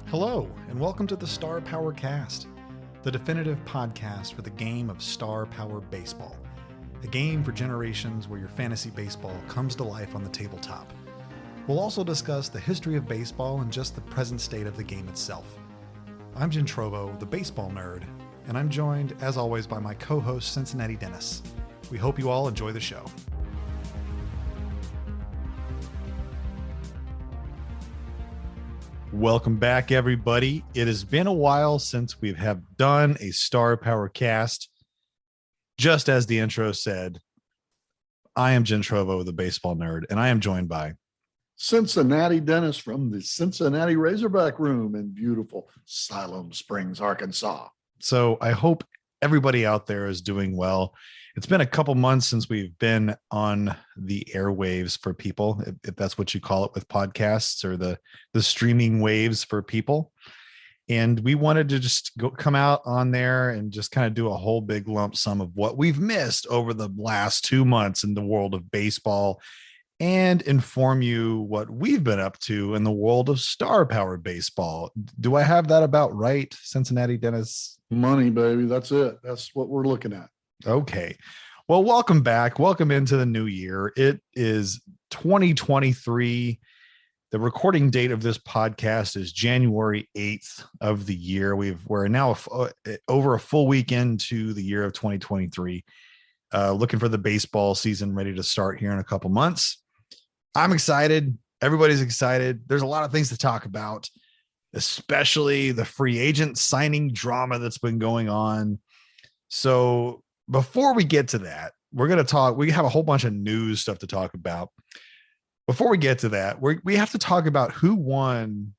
Hello, and welcome to the Star Power Cast, the definitive podcast for the game of Star Power Baseball, a game for generations where your fantasy baseball comes to life on the tabletop. We'll also discuss the history of baseball and just the present state of the game itself. I'm Jim Trovo, the baseball nerd, and I'm joined, as always, by my co-host, Cincinnati Dennis. We hope you all enjoy the show. Welcome back, everybody. It has been a while since we have done a Star Power Cast. Just as the intro said, I am Jim Trovo, the baseball nerd, and I am joined by Cincinnati Dennis from the Cincinnati Razorback Room in beautiful Siloam Springs, Arkansas. So I hope everybody out there is doing well. It's been a couple months since we've been on the airwaves for people, if that's what you call it with podcasts, or the streaming waves for people. And we wanted to just come out on there and just kind of do a whole big lump sum of what we've missed over the last 2 months in the world of baseball and inform you what we've been up to in the world of Star Power Baseball. Do I have that about right, Cincinnati Dennis? Money, baby. That's it. That's what we're looking at. Okay. Well, welcome back. Welcome into the new year. It is 2023. The recording date of this podcast is January 8th of the year. We're now over a full week into the year of 2023. Looking for the baseball season ready to start here in a couple months. I'm excited. Everybody's excited. There's a lot of things to talk about, especially the free agent signing drama that's been going on. So before we get to that, we have a whole bunch of news stuff to talk about. Before we get to that, we have to talk about who won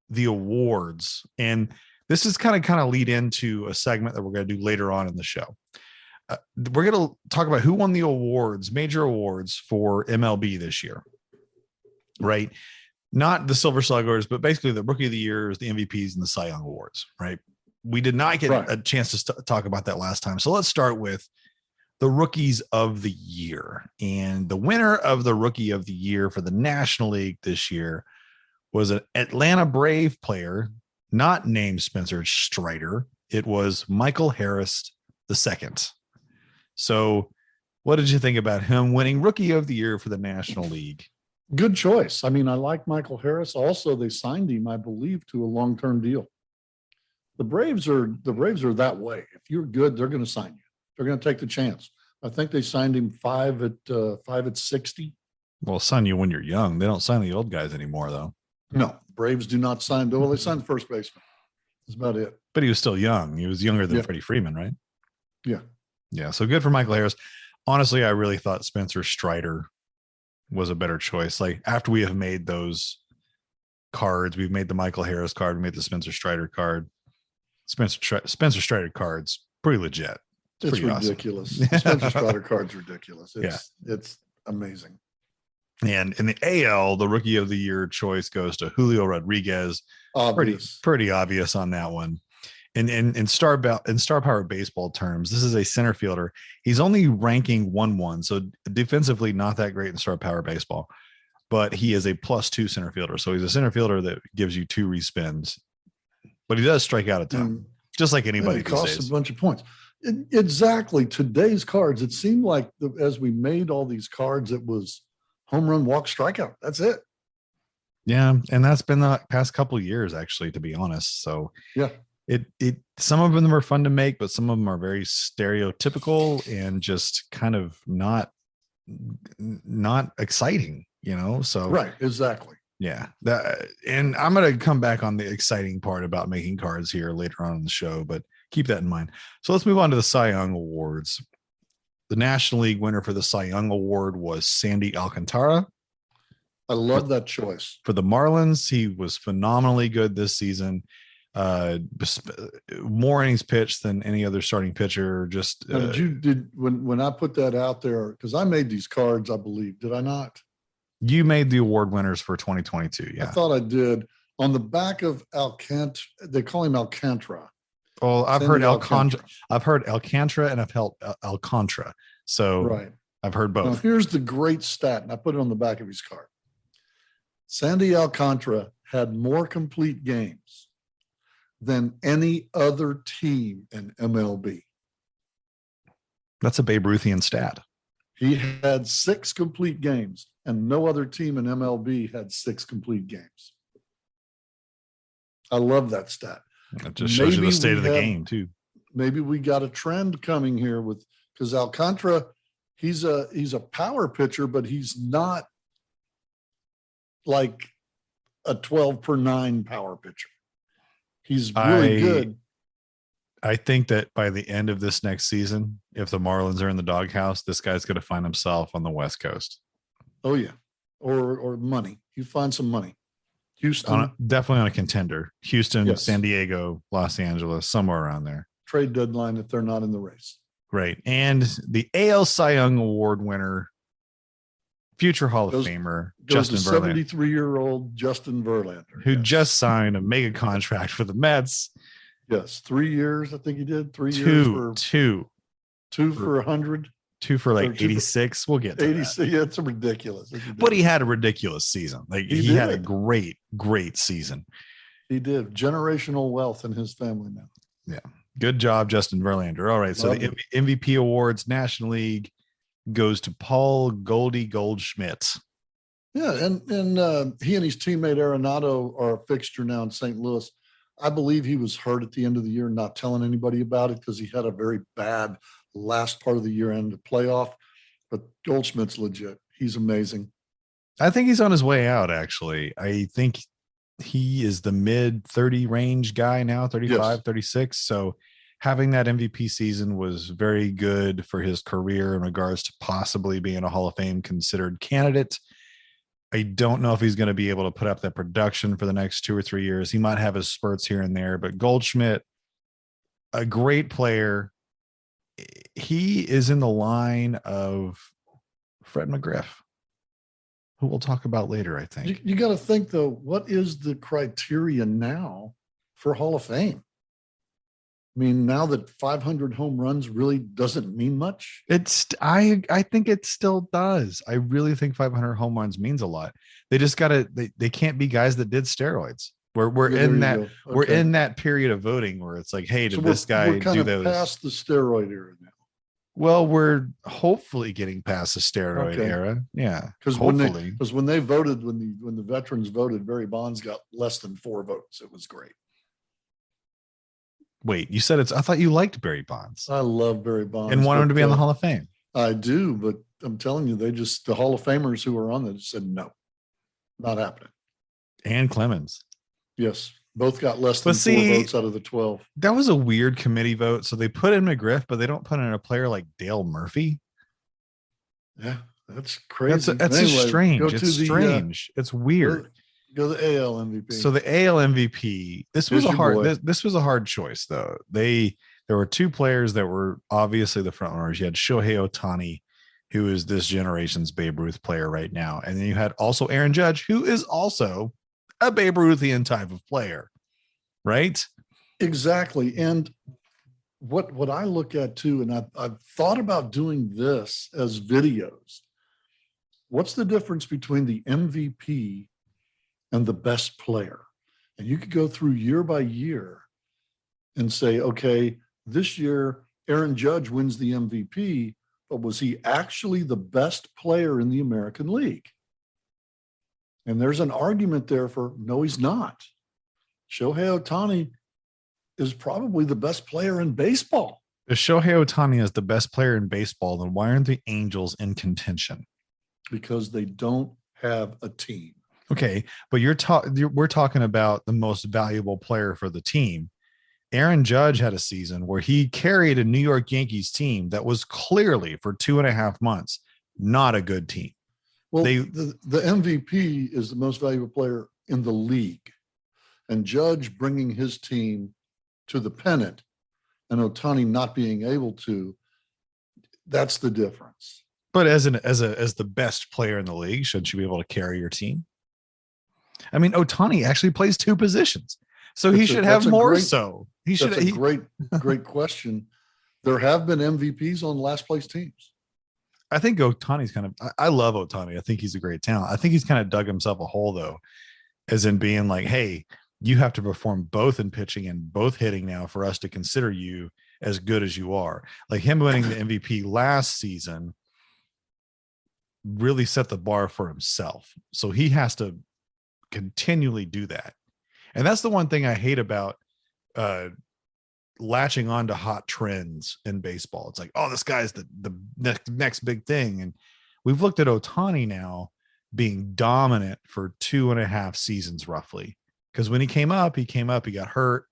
the awards. And this is kind of lead into a segment that we're going to do later on in the show. We're going to talk about who won the awards, major awards for MLB this year, right? Not the Silver Sluggers, but basically the Rookie of the Years, the MVPs, and the Cy Young Awards, right? We did not get a chance to talk about that last time. So let's start with the Rookies of the Year. And the winner of the Rookie of the Year for the National League this year was an Atlanta Brave player, not named Spencer Strider. It was Michael Harris II. So what did you think about him winning Rookie of the Year for the National League? Good choice. I mean, I like Michael Harris. Also, they signed him, I believe, to a long-term deal. The Braves are that way. If you're good, they're going to sign you. They're going to take the chance. I think they signed him 5 at 60. Well, sign you when you're young. They don't sign the old guys anymore, though. No, Braves do not sign. Well, they signed the first baseman. That's about it. But he was still young. He was younger than Freddie Freeman, right? Yeah. Yeah. So good for Michael Harris. Honestly, I really thought Spencer Strider was a better choice. Like, after we have made those cards, we've made the Michael Harris card, we made the Spencer Strider card. Spencer Strider card's pretty legit. It's ridiculous. Awesome. Spencer Strider card's ridiculous. It's amazing. And in the AL, the Rookie of the Year choice goes to Julio Rodriguez. Pretty obvious on that one. And in Star Power Baseball terms, this is a center fielder. He's only ranking 1-1, so defensively not that great in Star Power Baseball, but he is a +2 center fielder. So he's a center fielder that gives you 2 respins, but he does strike out a ton, just like anybody. It costs a bunch of points. Exactly. Today's cards, it seemed like as we made all these cards, it was home run, walk, strikeout. That's it. Yeah, and that's been the past couple of years, actually, to be honest. So yeah. It some of them are fun to make, but some of them are very stereotypical and just kind of not exciting, So right, exactly. Yeah, and I'm going to come back on the exciting part about making cards here later on in the show, but keep that in mind. So let's move on to the Cy Young Awards. The National League winner for the Cy Young Award was Sandy Alcantara. I love that choice. For the Marlins, he was phenomenally good this season. More innings pitched than any other starting pitcher. Just when I put that out there, because I made these cards, I believe, did I not? You made the award winners for 2022. Yeah, I thought I did. On the back of Alcantara, they call him Alcantara. Well, I've heard Alcantara. I've heard Alcantara, and I've held Alcantara. So right, I've heard both. Now, here's the great stat, and I put it on the back of his card. Sandy Alcantara had more complete games than any other team in MLB. That's a Babe Ruthian stat. He had 6 complete games, and no other team in MLB had 6 complete games. I love that stat. It just shows you the state of the game too. Maybe we got a trend coming here with, because Alcantara, he's a power pitcher, but he's not like a 12/9 power pitcher. He's really good. I think that by the end of this next season, if the Marlins are in the doghouse, this guy's going to find himself on the West Coast. Oh yeah, or money. You find some money. Houston, definitely on a contender. Houston, yes. San Diego, Los Angeles, somewhere around there. Trade deadline if they're not in the race. Right. And the AL Cy Young Award winner, future Hall of Famer, Justin Verlander. 73-year-old Justin Verlander. Who just signed a mega contract for the Mets. Yes. 3 years, I think he did. 3 years for two for 100. 2 for like 86. We'll get to 86. that. Yeah, it's ridiculous. But he had a ridiculous season. Like he had a great season. He did. Generational wealth in his family now. Yeah. Good job, Justin Verlander. All right. So the MVP awards, National League goes to Paul Goldschmidt. Yeah. And he and his teammate Arenado are a fixture now in St. Louis. I believe he was hurt at the end of the year, not telling anybody about it because he had a very bad last part of the year end of playoff. But Goldschmidt's legit. He's amazing. I think he's on his way out, actually. I think he is the mid 30 range guy now, 35, yes. 36. So having that MVP season was very good for his career in regards to possibly being a Hall of Fame considered candidate. I don't know if he's going to be able to put up that production for the next 2 or 3 years. He might have his spurts here and there, but Goldschmidt, a great player. He is in the line of Fred McGriff, who we'll talk about later, I think. You got to think, though, what is the criteria now for Hall of Fame? I mean, now that 500 home runs really doesn't mean much. I think it still does. I really think 500 home runs means a lot. They just got to, they can't be guys that did steroids. We're in that, okay. We're in that period of voting where it's like, hey, did this guy do those? Past the steroid era now. Well, we're hopefully getting past the steroid era. Yeah. Because when they voted, when the veterans voted, Barry Bonds got less than 4 votes. It was great. Wait, you said I thought you liked Barry Bonds. I love Barry Bonds. And wanted him to be on the Hall of Fame. I do, but I'm telling you, the Hall of Famers who were on it said no, not happening. And Clemens. Yes. Both got less than 4 votes out of the 12. That was a weird committee vote. So they put in McGriff, but they don't put in a player like Dale Murphy. Yeah, that's crazy. That's anyway, strange. It's strange. It's weird. Go the AL MVP. So the AL MVP. This was a hard choice, though. There were 2 players that were obviously the front runners. You had Shohei Ohtani, who is this generation's Babe Ruth player right now, and then you had also Aaron Judge, who is also a Babe Ruthian type of player, right? Exactly. And what I look at too, and I've thought about doing this as videos. What's the difference between the MVP and the best player? And you could go through year by year and say, okay, this year Aaron Judge wins the MVP, but was he actually the best player in the American League? And there's an argument there for no, he's not. Shohei Ohtani is probably the best player in baseball. If Shohei Ohtani is the best player in baseball, then why aren't the Angels in contention? Because they don't have a team. Okay, but we're talking about the most valuable player for the team. Aaron Judge had a season where he carried a New York Yankees team that was clearly for 2.5 months not a good team. Well, the MVP is the most valuable player in the league, and Judge bringing his team to the pennant and Ohtani not being able to, that's the difference. But as the best player in the league, shouldn't you be able to carry your team? I mean, Ohtani actually plays 2 positions, so he should have more. So he should. That's a great question. There have been MVPs on last place teams. I think Ohtani's I love Ohtani. I think he's a great talent. I think he's kind of dug himself a hole, though, as in being like, hey, you have to perform both in pitching and both hitting now for us to consider you as good as you are. Like him winning the MVP last season really set the bar for himself. So he has to continually do that. And that's the one thing I hate about latching on to hot trends in baseball. It's like, oh, this guy's the next big thing. And we've looked at Ohtani now being dominant for 2.5 seasons roughly. Because when he came up, he got hurt.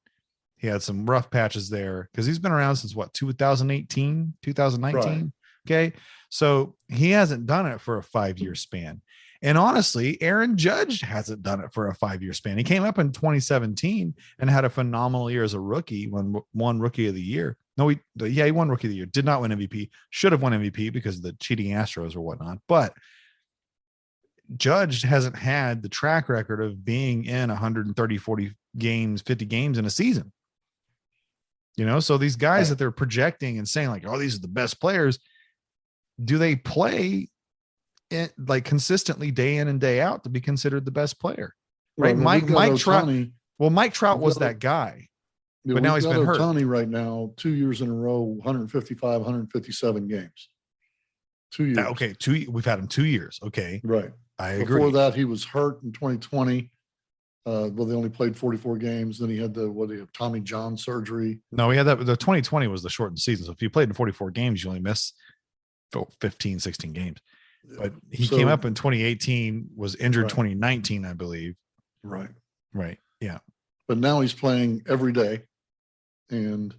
He had some rough patches there because he's been around since what, 2018, 2019. Right. Okay. So he hasn't done it for a 5-year span. And honestly, Aaron Judge hasn't done it for a 5-year span. He came up in 2017 and had a phenomenal year as a rookie, won Rookie of the Year. No, he won Rookie of the Year. Did not win MVP. Should have won MVP because of the cheating Astros or whatnot. But Judge hasn't had the track record of being in 130, 40 games, 50 games in a season. You know, so these guys that they're projecting and saying like, oh, these are the best players. Do they play it like consistently day in and day out to be considered the best player? Right. Well, Mike Trout. Well, Mike Trout was that guy, but now he's been hurt. Ohtani right now, 2 years in a row, 155, 157 games. 2 years. Okay. We've had him 2 years. Okay. Right. I agree. Before that, he was hurt in 2020. Well, they only played 44 games. Then he had Tommy John surgery. No, he had that. The 2020 was the shortened season. So if you played in 44 games, you only miss 15, 16 games. But he came up in 2018, was injured 2019, I believe. Right. Right. Yeah. But now he's playing every day. And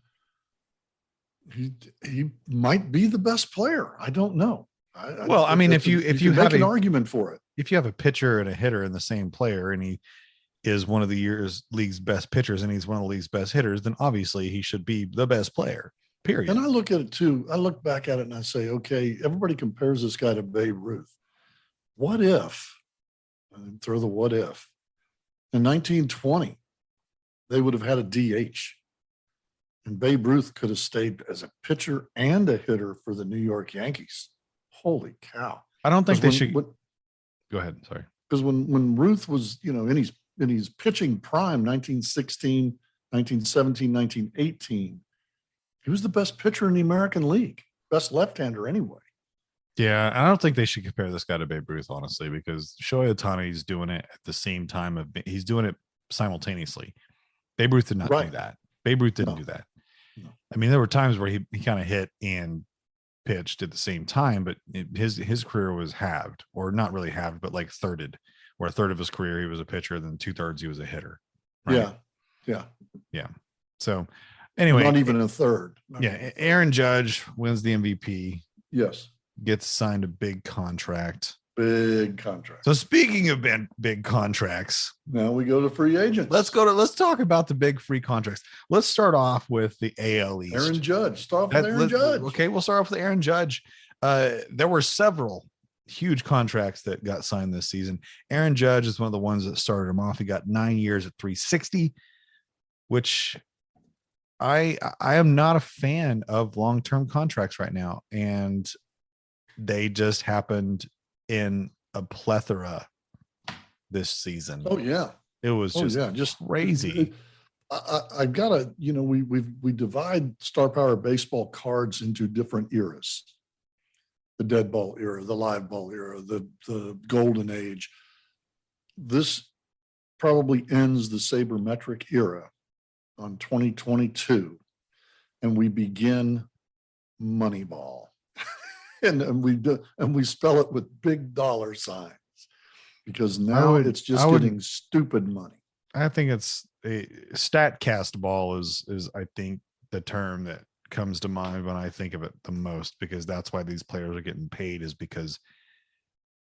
he might be the best player. I don't know. I mean, if you have an argument for it, if you have a pitcher and a hitter in the same player, and he is one of the league's best pitchers and he's one of the league's best hitters, then obviously he should be the best player. Period. And I look at it too. I look back at it and I say, okay, everybody compares this guy to Babe Ruth. What if? And throw the what if. In 1920, they would have had a DH. And Babe Ruth could have stayed as a pitcher and a hitter for the New York Yankees. Holy cow. I don't think they should. Go ahead. Sorry. Because when Ruth was, in his pitching prime, 1916, 1917, 1918, he was the best pitcher in the American League, best left-hander anyway. Yeah, I don't think they should compare this guy to Babe Ruth, honestly, because Shohei Ohtani's doing it at the same time he's doing it simultaneously. Babe Ruth did not do that. Babe Ruth didn't do that. No. I mean, there were times where he kind of hit and pitched at the same time, but his career was halved, or not really halved, but like thirded, where a third of his career he was a pitcher, then 2/3 he was a hitter. Right? Yeah. So anyway, not even a third. Yeah. Aaron Judge wins the MVP. Yes. Gets signed a big contract. Big contract. So speaking of big contracts, now we go to free agents. Let's talk about the big free contracts. Let's start off with the AL East. Aaron Judge. Start with Aaron Judge. Okay, we'll start off with Aaron Judge. There were several huge contracts that got signed this season. Aaron Judge is one of the ones that started him off. He got 9 years at $360, which I am not a fan of long-term contracts right now, and they just happened in a plethora this season. Oh yeah, it was just crazy. I've got to, we divide Star Power baseball cards into different eras: the dead ball era, the live ball era, the golden age. This probably ends the sabermetric era on 2022, and we begin Moneyball. And we spell it with big dollar signs, because now it's just getting stupid money. I think it's a StatCast ball is I think the term that comes to mind when I think of it the most, because that's why these players are getting paid, is because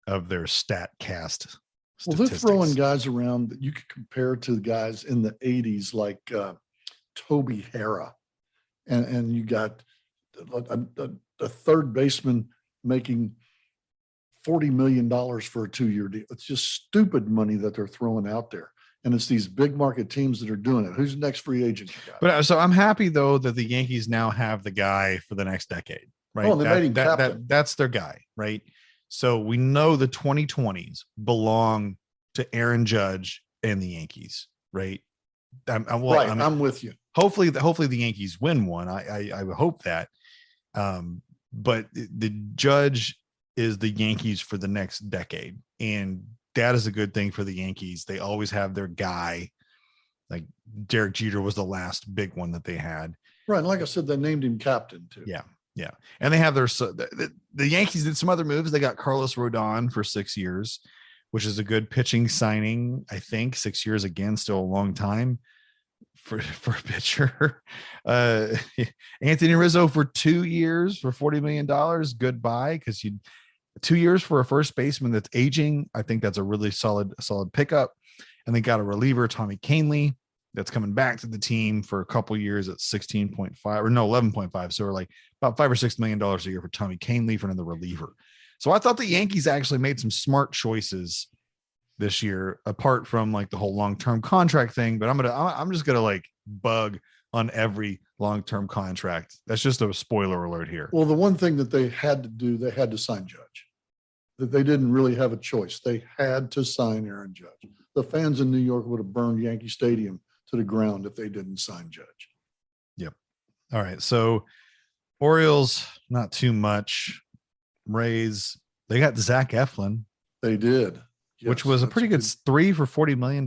of their StatCast statistics. Well, they're throwing guys around that you could compare to the guys in the 80s, like Toby Harrah, and you got a third baseman making $40 million for a 2-year deal. It's just stupid money that they're throwing out there. And it's these big market teams that are doing it. Who's the next free agent you got? But so I'm happy though that the Yankees now have the guy for the next decade, right? Oh, they made him captain. That's their guy, right? So we know the 2020s belong to Aaron Judge and the Yankees, right? I'm with you. Hopefully the Yankees win one. I would hope that. But the judge is the Yankees for the next decade. And that is a good thing for the Yankees. They always have their guy. Like Derek Jeter was the last big one that they had. Right. And like I said, they named him captain too. Yeah. Yeah. And they have the Yankees did some other moves. They got Carlos Rodon for 6 years, which is a good pitching signing. I think 6 years, again, still a long time for a pitcher. Anthony Rizzo for 2 years for $40 million. Goodbye. Because 2 years for a first baseman that's aging. I think that's a really solid pickup. And they got a reliever, Tommy Kahnle, that's coming back to the team for a couple years at 16.5 or no 11.5. So we're like about $5 or $6 million a year for Tommy Kahnle for another reliever. So I thought the Yankees actually made some smart choices this year, apart from like the whole long-term contract thing. But I'm just gonna like bug on every long-term contract. That's just a spoiler alert here. Well, the one thing that they had to do, they had to sign Judge. That they didn't really have a choice. They had to sign Aaron Judge. The fans in New York would have burned Yankee Stadium to the ground if they didn't sign Judge. Yep. All right. So Orioles, not too much. Rays, they got Zach Eflin. They did. Yes, which was a pretty good 3 for $40 million.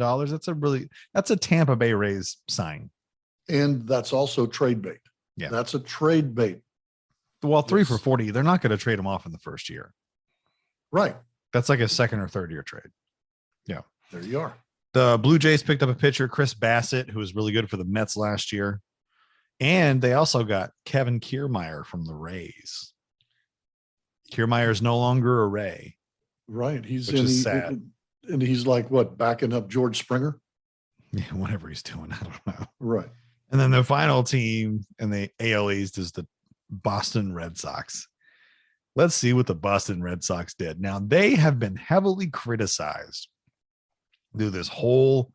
That's a Tampa Bay Rays sign. And that's also trade bait. Yeah. That's a trade bait. Well, 3 for 40, they're not going to trade him off in the first year. Right. That's like a second or third year trade. Yeah. There you are. The Blue Jays picked up a pitcher, Chris Bassett, who was really good for the Mets last year. And they also got Kevin Kiermaier from the Rays. Kiermaier is no longer a Ray. Right. Which is sad. And he's like, what, backing up George Springer? Yeah, whatever he's doing. I don't know. Right. And then the final team in the AL East is the Boston Red Sox. Let's see what the Boston Red Sox did. Now, they have been heavily criticized through this whole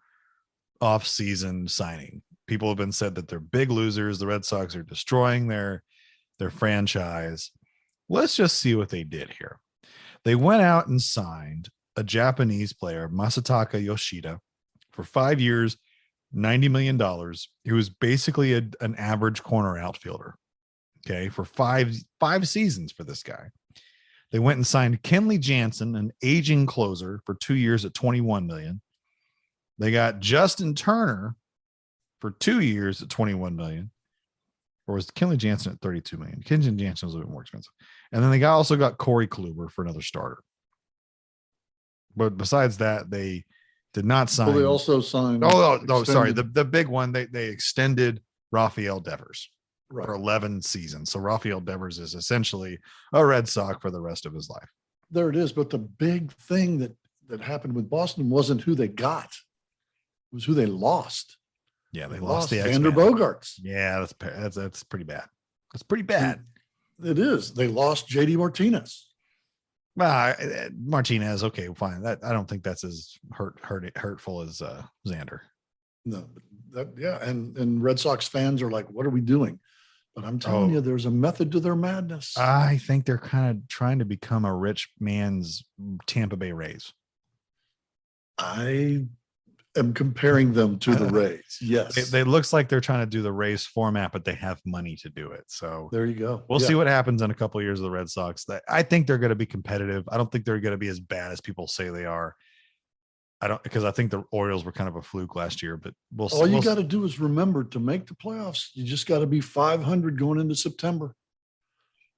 offseason signing. People have been said that they're big losers. The Red Sox are destroying their franchise. Let's just see what they did here. They went out and signed a Japanese player, Masataka Yoshida, for 5 years, $90 million. He was basically an average corner outfielder. Okay, for five seasons for this guy. They went and signed Kenley Jansen, an aging closer, for 2 years at $21 million. They got Justin Turner for 2 years at $21 million. Or was Kenley Jansen at $32 million? Kenley Jansen was a little bit more expensive. And then they also got Corey Kluber for another starter. But besides that, they did not sign. Well, they also signed. Sorry. The big one, they extended Rafael Devers for 11 seasons. So Rafael Devers is essentially a Red Sox for the rest of his life. There it is. But the big thing that happened with Boston wasn't who they got. It was who they lost. Yeah, they lost the Xander Bogaerts. Yeah, that's pretty bad. That's pretty bad. It is. They lost JD Martinez. Well, Martinez, okay, fine. That I don't think that's as hurtful as Xander. No, and Red Sox fans are like, "What are we doing?" But I'm telling you, there's a method to their madness. I think they're kind of trying to become a rich man's Tampa Bay Rays. I am comparing them to the Rays. Yes. They looks like they're trying to do the Rays format, but they have money to do it. So there you go. We'll see what happens in a couple of years of the Red Sox. I think they're going to be competitive. I don't think they're going to be as bad as people say they are. Because I think the Orioles were kind of a fluke last year, but we'll see. All you got to do is remember, to make the playoffs, you just got to be 500 going into September.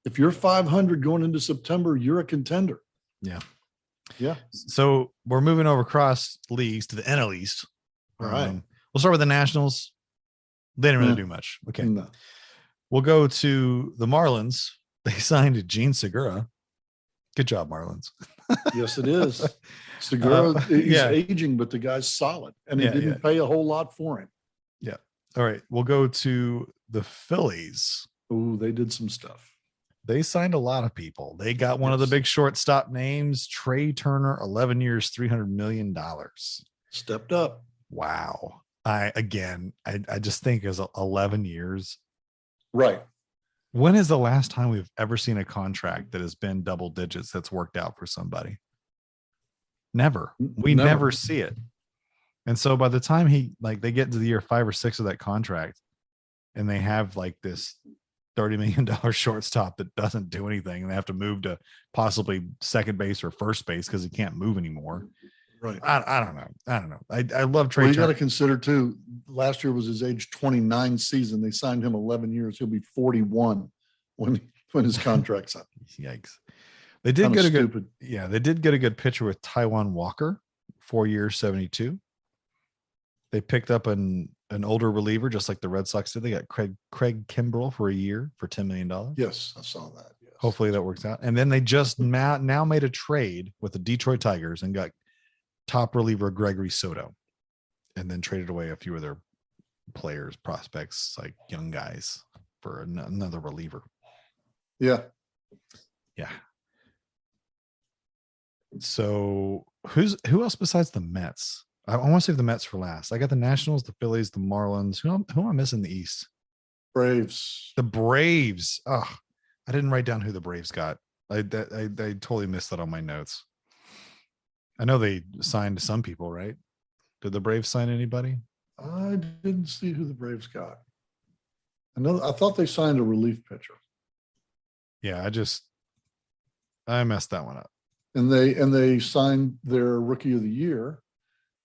If you're 500 going into September, you're a contender. Yeah. Yeah. So we're moving over across leagues to the NL East. All right. We'll start with the Nationals. They didn't really do much. Okay. No. We'll go to the Marlins. They signed Gene Segura. Good job, Marlins. Yes, it is. Segura, he's aging, but the guy's solid, and he didn't pay a whole lot for him. Yeah. All right. We'll go to the Phillies. Oh, they did some stuff. They signed a lot of people. They got one of the big shortstop names, Trey Turner, 11 years, $300 million. Stepped up. Wow. I just think as 11 years. Right. When is the last time we've ever seen a contract that has been double digits that's worked out for somebody? Never. We never see it. And so by the time they get into the year 5 or 6 of that contract, and they have like this $30 million shortstop that doesn't do anything, and they have to move to possibly second base or first base because he can't move anymore. Right. I don't know. I don't know. I love Trey. Well, you got to consider too, last year was his age 29 season. They signed him 11 years. He'll be 41 when his contract's up. Yikes. They did get a good, they did get a good pitcher with Taiwan Walker, 4 years, 72. They picked up an older reliever, just like the Red Sox did. They got Craig Kimbrell for a year for $10 million. Yes, I saw that. Yes. Hopefully that works out. And then they just now made a trade with the Detroit Tigers and got top reliever Gregory Soto, and then traded away a few of their players, prospects, like young guys, for another reliever. Yeah. So who else besides the Mets? I want to save the Mets for last. I got the Nationals, the Phillies, the Marlins. Who am I missing in the East? Braves. The Braves. Oh, I didn't write down who the Braves got. I totally missed that on my notes. I know they signed some people, right? Did the Braves sign anybody? I didn't see who the Braves got. I thought they signed a relief pitcher. Yeah, I messed that one up. And they signed their rookie of the year.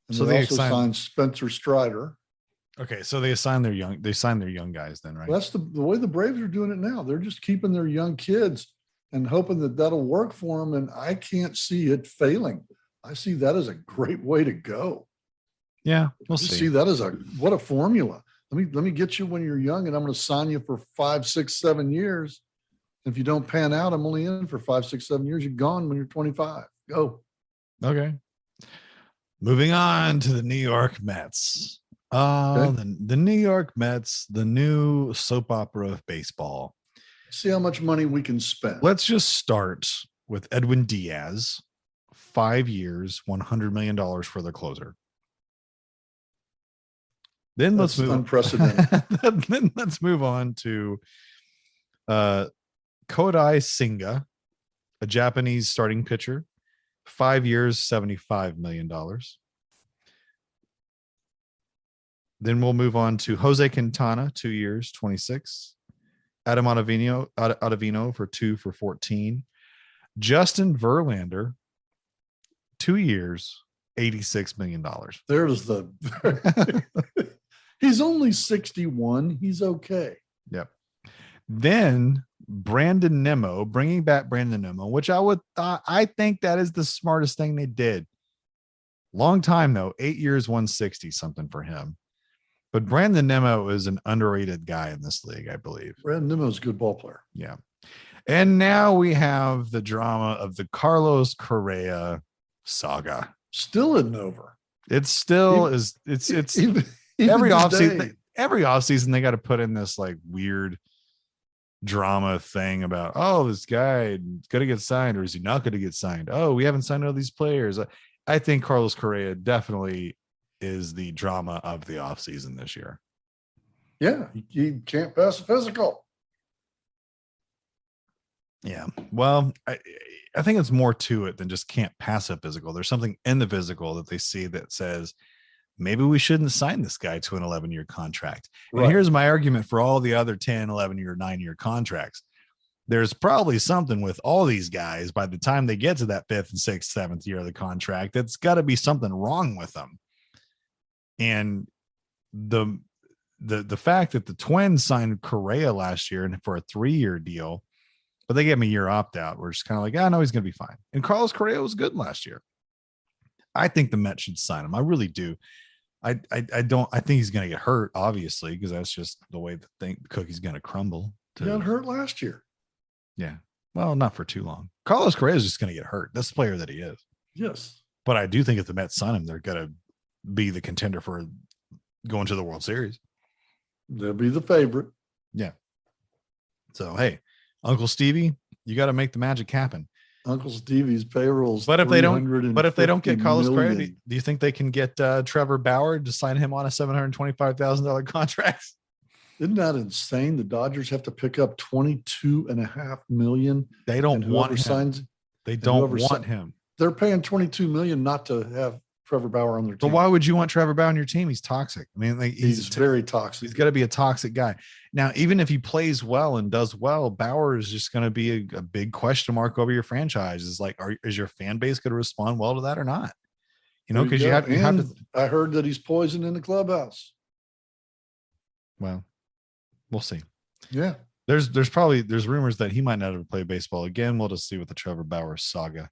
And so they also signed Spencer Strider. Okay, so they signed their young guys then, right? Well, that's the way the Braves are doing it now. They're just keeping their young kids and hoping that that'll work for them. And I can't see it failing. I see that as a great way to go. Yeah, we'll see that as what a formula. Let me get you when you're young, and I'm going to sign you for 5, 6, 7 years. If you don't pan out, I'm only in for 5, 6, 7 years. You're gone when you're 25. Go. Okay. Moving on to the New York Mets. The New York Mets, the new soap opera of baseball. See how much money we can spend. Let's just start with Edwin Diaz, 5 years, $100 million for the closer. Then let's move unprecedented. Then let's move on to Kodai Senga, a Japanese starting pitcher, 5 years, $75 million. Then we'll move on to Jose Quintana, 2 years, 26. Adam Ottavino for 2 for 14. Justin Verlander, 2 years, $86 million. There's he's only 61. He's okay. Yep. Then Brandon Nimmo, bringing back Brandon Nimmo, which I think that is the smartest thing they did. Long time though, 8 years, 160 something for him. But Brandon Nimmo is an underrated guy in this league, I believe. Brandon Nimmo is a good ball player. Yeah. And now we have the drama of the Carlos Correa saga. Still isn't over. It still is. It's even every offseason they got to put in this like weird drama thing about, oh, this guy gonna get signed, or is he not gonna get signed? Oh, we haven't signed all these players. I think Carlos Correa definitely is the drama of the offseason this year. Yeah, he can't pass a physical. Yeah. Well, I think it's more to it than just can't pass a physical. There's something in the physical that they see that says, maybe we shouldn't sign this guy to an 11-year contract. Right. And here's my argument for all the other 10, 11-year, 9-year contracts. There's probably something with all these guys by the time they get to that 5th and 6th, 7th year of the contract. That's got to be something wrong with them. And the fact that the Twins signed Correa last year and for a 3-year deal, but they gave him a year opt-out, we're just kind of like, no, he's going to be fine. And Carlos Correa was good last year. I think the Mets should sign him. I really do. I think he's going to get hurt, obviously, because that's just the way the cookie's going to crumble. He got hurt last year. Yeah. Well, not for too long. Carlos Correa is just going to get hurt. That's the player that he is. Yes. But I do think if the Mets sign him, they're going to be the contender for going to the World Series. They'll be the favorite. Yeah. So, hey, Uncle Stevie, you got to make the magic happen. Uncle Stevie's payrolls. But if they don't get Carlos Correa, do you think they can get Trevor Bauer to sign him on a $725,000 contract? Isn't that insane? The Dodgers have to pick up $22.5 million. They don't want him. They don't want him. They're paying $22 million not to have Trevor Bauer on their But team. why would you want Trevor Bauer on your team? He's toxic. I mean, like He's very toxic. He's got to be a toxic guy. Now, even if he plays well and does well, Bauer is just going to be a big question mark over your franchise. Is like, is your fan base going to respond well to that or not? You know, because you have to. I heard that he's poisoned in the clubhouse. Well, we'll see. Yeah. There's rumors that he might not ever play baseball again. We'll just see with the Trevor Bauer saga.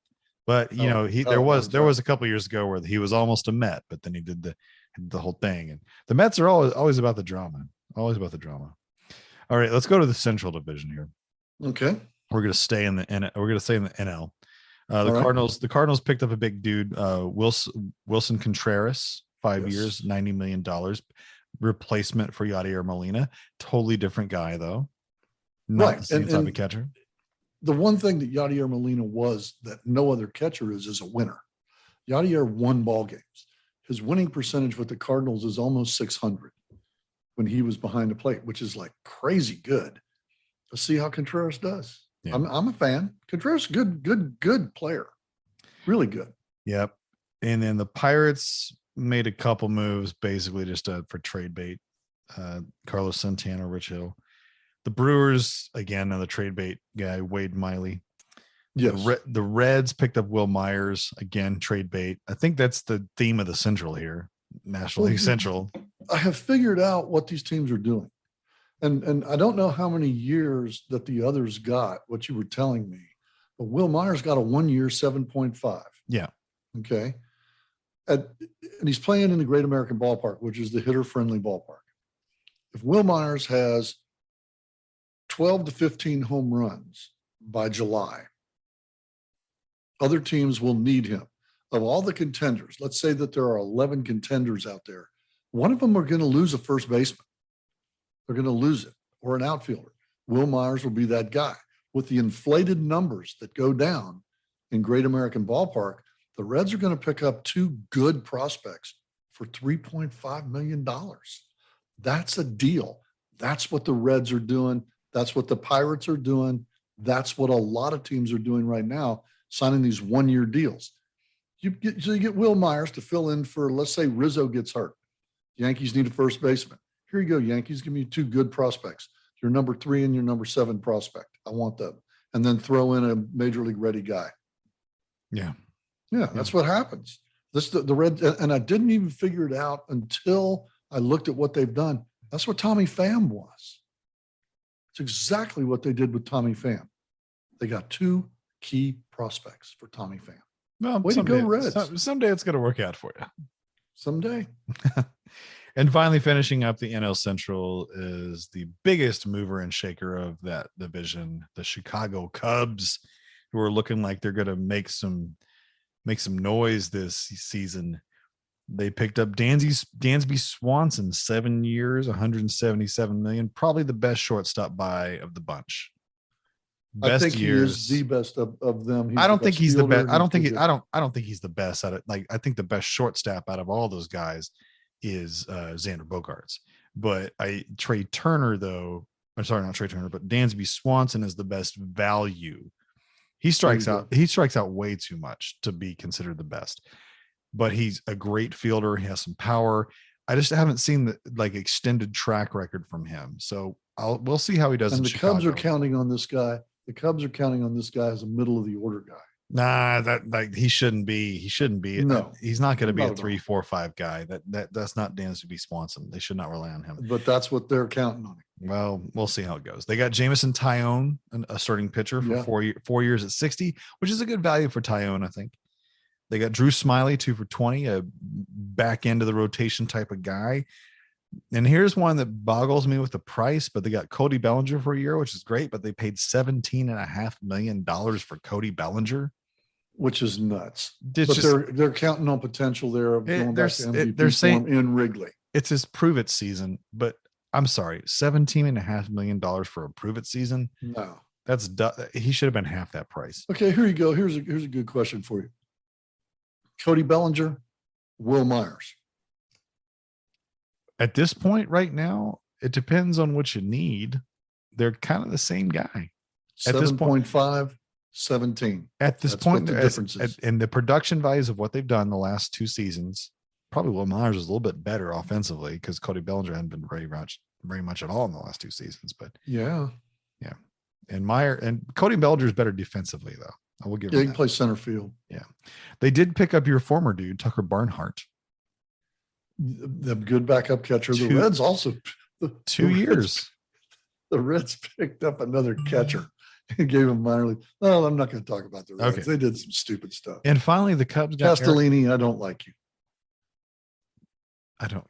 But there was a couple years ago where he was almost a Met, but then he did the whole thing. And the Mets are always about the drama. Always about the drama. All right, let's go to the Central Division here. Okay. We're gonna stay in the NL. The Cardinals picked up a big dude, Wilson Contreras, 5 years, $90 million, replacement for Yadier Molina. Totally different guy though. Not the same type of catcher. The one thing that Yadier Molina was that no other catcher is a winner. Yadier won ball games. His winning percentage with the Cardinals is almost 600 when he was behind the plate, which is like crazy good. Let's see how Contreras does. Yeah. I'm a fan. Contreras, good player. Really good. Yep. And then the Pirates made a couple moves basically just for trade bait. Carlos Santana, Rich Hill. The Brewers, again, another trade bait guy, Wade Miley. Yes. The Reds picked up Will Myers, again, trade bait. I think that's the theme of the Central here, National League Central. I have figured out what these teams are doing. And I don't know how many years that the others got, what you were telling me, but Will Myers got a 1 year 7.5. Yeah. Okay. And he's playing in the Great American Ballpark, which is the hitter-friendly ballpark. If Will Myers has 12 to 15 home runs by July, other teams will need him. Of all the contenders, let's say that there are 11 contenders out there. One of them are going to lose a first baseman. They're going to lose it, or an outfielder. Will Myers will be that guy. With the inflated numbers that go down in Great American Ballpark, the Reds are going to pick up 2 good prospects for $3.5 million. That's a deal. That's what the Reds are doing. That's what the Pirates are doing. That's what a lot of teams are doing right now, signing these 1 year deals. You get Will Myers to fill in for, let's say Rizzo gets hurt. Yankees need a first baseman. Here you go, Yankees, give me 2 good prospects. Your number 3 and your number 7 prospect. I want them. And then throw in a major league ready guy. Yeah. Yeah, that's what happens. The Red, and I didn't even figure it out until I looked at what they've done. That's what Tommy Pham was. It's exactly what they did with Tommy Pham. They got 2 key prospects for Tommy Pham. Well, way to go, Reds. Someday it's going to work out for you. Someday. And finally, finishing up the NL Central is the biggest mover and shaker of that division, the Chicago Cubs, who are looking like they're going to make some noise this season. They picked up Dansby Swanson, 7 years, $177 million, probably the best shortstop buy of the bunch. Best I think years. He is the best of them. I don't think he's the best. I don't think he's the best at it. Like, I think the best shortstop out of all those guys is Xander Bogaerts. But Trey Turner, though, I'm sorry, not Trey Turner, but Dansby Swanson is the best value. He strikes out way too much to be considered the best. But he's a great fielder. He has some power. I just haven't seen the extended track record from him. So we'll see how he does. And the Cubs are counting on this guy. The Cubs are counting on this guy as a middle of the order guy. Nah, he shouldn't be. He shouldn't be. No, he's not going to be a 3, 4, 5 guy. That's not Dansby Swanson. They should not rely on him. But that's what they're counting on. Well, we'll see how it goes. They got Jameson Taillon, a starting pitcher for 4 years at 60, which is a good value for Taillon, I think. They got Drew Smiley, 2 for 20, a back end of the rotation type of guy. And here's one that boggles me with the price, but they got Cody Bellinger for a year, which is great, but they paid $17.5 million for Cody Bellinger, which is nuts. They're counting on potential there of going back to MVP they're saying in Wrigley. It's his prove it season, but I'm sorry, $17.5 million for a prove it season. No, he should have been half that price. Okay, here you go. Here's a good question for you. Cody Bellinger, Will Myers. At this point right now, it depends on what you need. They're kind of the same guy. At this point, 7.5 17. At this That's point, what the difference is. and the production values of what they've done the last 2 seasons, probably Will Myers was a little bit better offensively because Cody Bellinger hadn't been very much at all in the last 2 seasons. But Yeah. and Cody Bellinger is better defensively, though. I will give Yeah, him he that. can play center field. Yeah. They did pick up your former dude, Tucker Barnhart. The good backup catcher. The 2 Reds also 2 years. The Reds picked up another catcher and gave him minor league. Well, I'm not going to talk about the Reds. Okay. They did some stupid stuff. And finally, the Cubs got Castellini, I don't like you.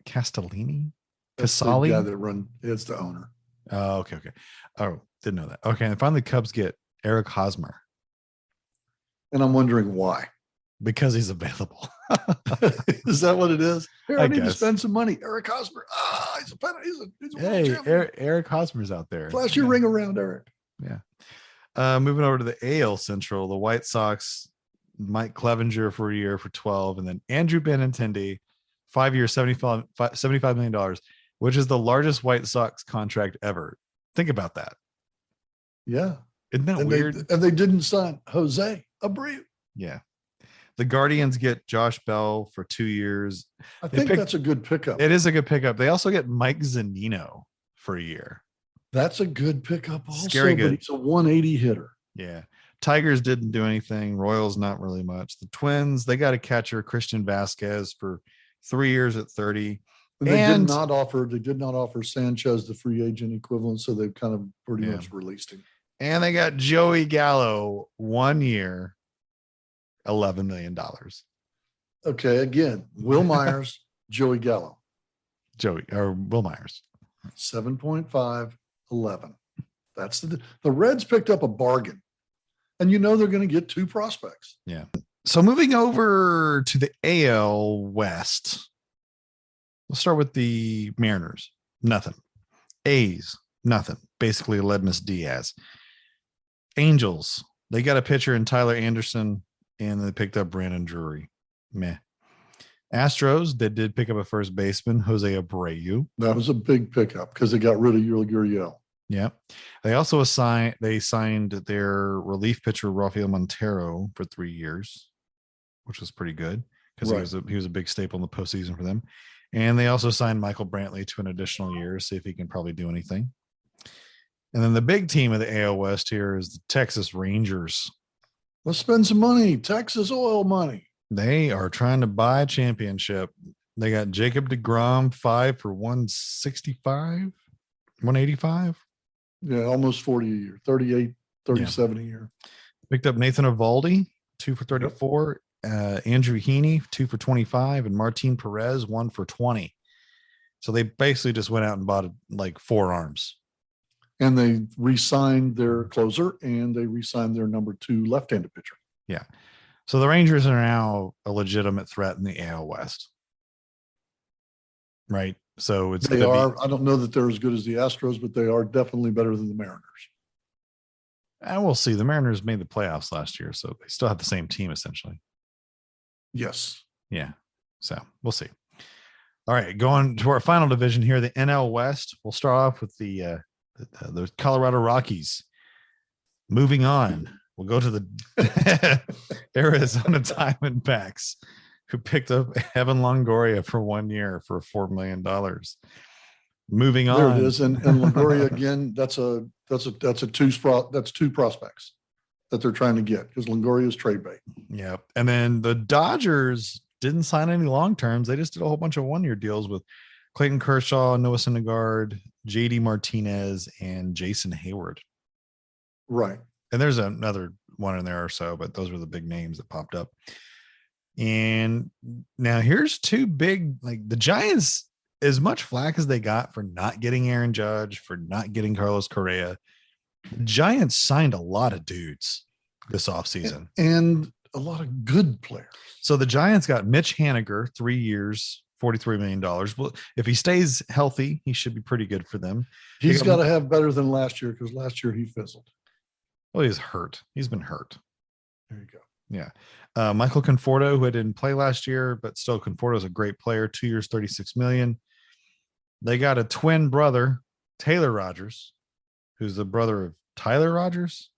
Castellini? That's the Casali? guy that run. It's the owner. Oh, okay. Oh, didn't know that. Okay. And finally, the Cubs get Eric Hosmer And I'm wondering why. because he's available. Is that what it is? Here, I I need to guess. spend some money. Eric Hosmer. He's a world Hey, champion. Eric Hosmer's out there. Flash your ring around, Eric. Moving over to the AL Central, the White Sox, Mike Clevenger for a year for 12, and then Andrew Benintendi, 5 years, $75 million, which is the largest White Sox contract ever. Think about that. Yeah. Isn't that weird? They didn't sign Jose Abreu. Yeah. The Guardians get Josh Bell for 2 years. I think that's a good pickup. It is a good pickup. They also get Mike Zunino for a year. That's a good pickup also, Scary good. but he's a 180 hitter. Yeah. Tigers didn't do anything. Royals, not really much. The Twins, they got a catcher, Christian Vasquez, for 3 years at 30. And they did not offer Sanchez the free agent equivalent, so they've kind of pretty much released him. And they got Joey Gallo, 1 year, $11 million. Okay, again, Will Myers, Joey Gallo, Will Myers. 7.5, 11. That's the Reds picked up a bargain, and they're going to get 2 prospects. Yeah. So moving over to the AL West, let's start with the Mariners. Nothing. A's, nothing. Basically, Ledmus Diaz. Angels, they got a pitcher in Tyler Anderson, and they picked up Brandon Drury. Meh. Astros, they did pick up a first baseman, Jose Abreu. That was a big pickup because they got rid of Yuli Gurriel. Yeah. They also signed their relief pitcher, Rafael Montero, for 3 years, which was pretty good because he was a big staple in the postseason for them. And they also signed Michael Brantley to an additional year, see if he can probably do anything. And then the big team of the AL West here is the Texas Rangers. Let's spend some money. Texas oil money. They are trying to buy a championship. They got Jacob deGrom, 5 for 165, 185. Yeah, almost 40 a year, 38, 37 a year. Picked up Nathan Eovaldi, 2 for 34. Andrew Heaney, 2 for 25, and Martin Perez, 1 for 20. So they basically just went out and bought like 4 arms. And they re-signed their closer, and they re-signed their number 2 left-handed pitcher. Yeah. So the Rangers are now a legitimate threat in the AL West. Right. So They are. I don't know that they're as good as the Astros, but they are definitely better than the Mariners. And we'll see. The Mariners made the playoffs last year, so they still have the same team essentially. Yes. Yeah. So we'll see. All right. Going to our final division here, the NL West. We'll start off with the Colorado Rockies. Moving on, we'll go to the Arizona Diamondbacks, who picked up Evan Longoria for 1 year for $4 million. Moving on. There it is. And Longoria again, that's 2 prospects that they're trying to get because Longoria is trade bait. Yeah. And then the Dodgers didn't sign any long terms. They just did a whole bunch of 1-year deals with Clayton Kershaw, Noah Syndergaard, JD Martinez, and Jason Hayward. Right. And there's another one in there or so, but those were the big names that popped up. And now here's 2 big, like the Giants, as much flack as they got for not getting Aaron Judge, for not getting Carlos Correa, the Giants signed a lot of dudes this offseason. And a lot of good players. So the Giants got Mitch Haniger, 3 years, $43 million. Well, if he stays healthy, he should be pretty good for them. He's got to have better than last year because last year he fizzled. Well, he's hurt. He's been hurt. There you go. Yeah. Michael Conforto, who didn't play last year, but still Conforto is a great player. 2 years, $36 million. They got a twin brother, Taylor Rogers, who's the brother of Tyler Rogers.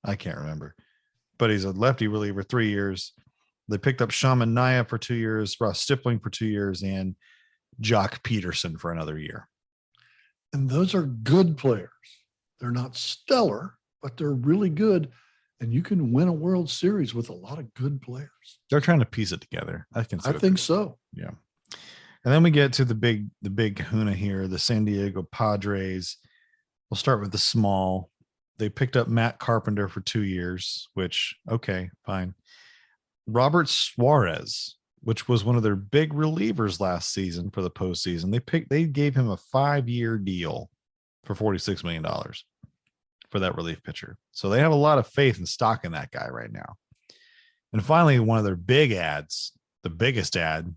I can't remember. but he's a lefty reliever, 3 years. They picked up Shaman Naya for 2 years, Ross Stipling for 2 years, and Jock Peterson for another year. And those are good players. They're not stellar, but they're really good. And you can win a World Series with a lot of good players. They're trying to piece it together. I think so. Yeah. And then we get to the big kahuna here, the San Diego Padres. We'll start with the small. They picked up Matt Carpenter for 2 years, which, okay, fine. Robert Suarez, which was one of their big relievers last season for the postseason. They gave him a 5-year deal for $46 million for that relief pitcher. So they have a lot of faith and stock in that guy right now. And finally, one of their big ads, the biggest ad,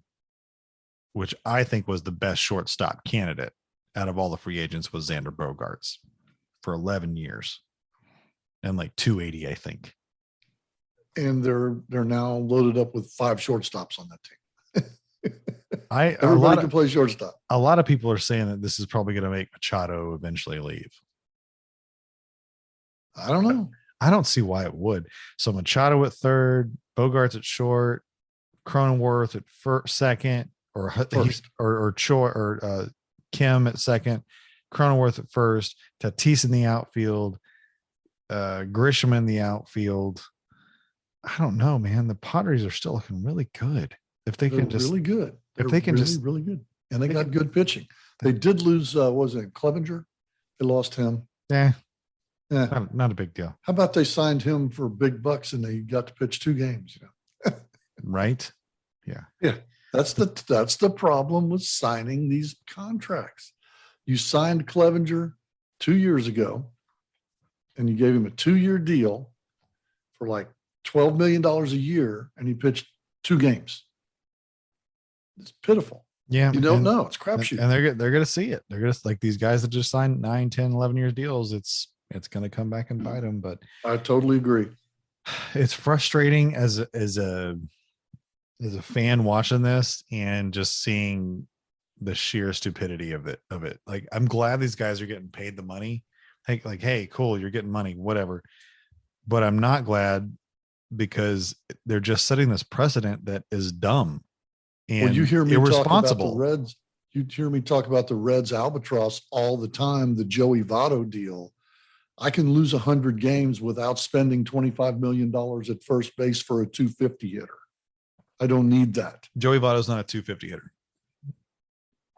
which I think was the best shortstop candidate out of all the free agents, was Xander Bogaerts for 11 years and like 280, I think. And they're now loaded up with 5 shortstops on that team. Everybody can play shortstop. A lot of people are saying that this is probably going to make Machado eventually leave. I don't know. I don't see why it would. So Machado at third, Bogaerts at short, Cronenworth at second, or Kim at second, Cronenworth at first, Tatis in the outfield, Grisham in the outfield. I don't know, man. The Padres are still looking really good. If they can just really good. If they can just really good. And they got good pitching. They did lose was it Clevenger? They lost him. Yeah. Not a big deal. How about they signed him for big bucks and they got to pitch 2 games? Right. Yeah. Yeah. That's the problem with signing these contracts. You signed Clevenger 2 years ago and you gave him a 2-year deal for like $12 million a year, and he pitched 2 games. It's pitiful. Yeah. You don't know. It's crapshoot. And they're going to see it. They're going to, like, these guys that just signed 9, 10, 11 year deals. It's going to come back and bite them, but I totally agree. It's frustrating as a fan watching this and just seeing the sheer stupidity of it. Like, I'm glad these guys are getting paid the money. Like, hey, cool, you're getting money, whatever. But I'm not glad because they're just setting this precedent that is dumb and you hear me irresponsible. Talk about the Reds. You hear me talk about the Reds albatross all the time, the Joey Votto deal. I can lose 100 games without spending $25 million at first base for a 250 hitter. I don't need that. Joey Votto's not a 250 hitter.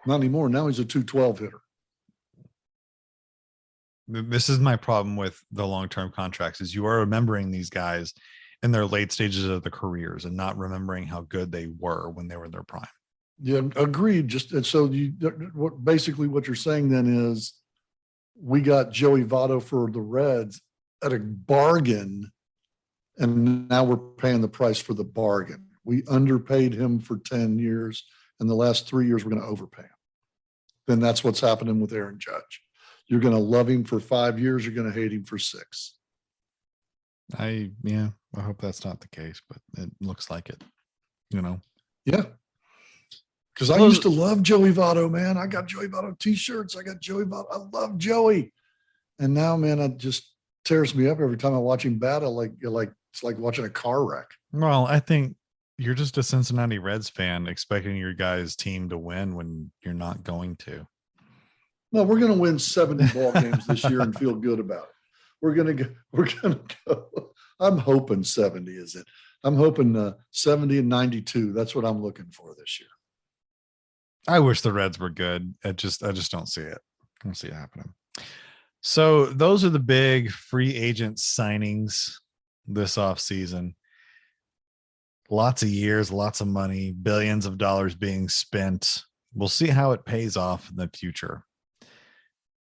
Not anymore. Now he's a 212 hitter. This is my problem with the long-term contracts is you are remembering these guys in their late stages of their careers and not remembering how good they were when they were in their prime. Yeah, agreed. Just so basically what you're saying then is we got Joey Votto for the Reds at a bargain, and now we're paying the price for the bargain. We underpaid him for 10 years, and the last 3 years we're going to overpay him. Then that's what's happening with Aaron Judge. You're going to love him for 5 years. You're going to hate him for 6. I hope that's not the case, but it looks like it, Yeah. Because I used to love Joey Votto, man. I got Joey Votto t-shirts. I got Joey Votto. I love Joey. And now, man, it just tears me up every time I watch him battle. It's like watching a car wreck. Well, I think you're just a Cincinnati Reds fan expecting your guys' team to win when you're not going to. No, we're going to win 70 ball games this year and feel good about it. We're going to go. I'm hoping 70 is it. I'm hoping 70 and 92. That's what I'm looking for this year. I wish the Reds were good. I just don't see it. I don't see it happening. So those are the big free agent signings this offseason. Lots of years, lots of money, billions of dollars being spent. We'll see how it pays off in the future.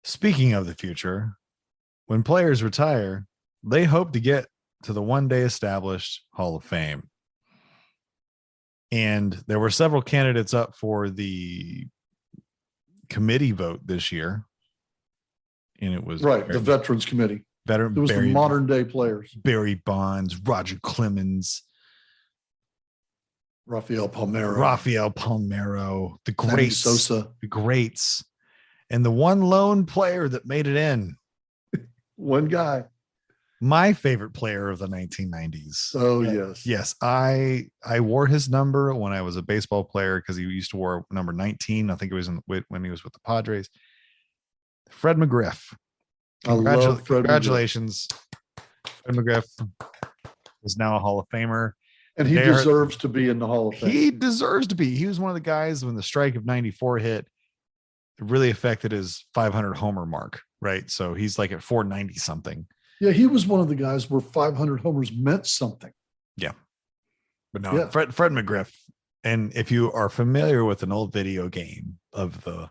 Speaking of the future, when players retire, they hope to get to the one-day established Hall of Fame. And there were several candidates up for the committee vote this year. And it was the Veterans Committee. It was the modern day players. Barry Bonds, Roger Clemens, Rafael Palmeiro, the greats, Sosa, the greats, and the one lone player that made it in. One guy. My favorite player of the 1990s. Oh, yes. Yes, I wore his number when I was a baseball player because he used to wear number 19. I think it was when he was with the Padres. Fred McGriff. I love Fred McGriff. Congratulations. Fred McGriff is now a Hall of Famer. And he deserves to be in the Hall of Fame. He deserves to be. He was one of the guys when the strike of 94 hit, it really affected his 500 homer mark, right? So he's like at 490 something. Yeah, he was one of the guys where 500 homers meant something. Yeah. But no, Fred McGriff. And if you are familiar with an old video game of the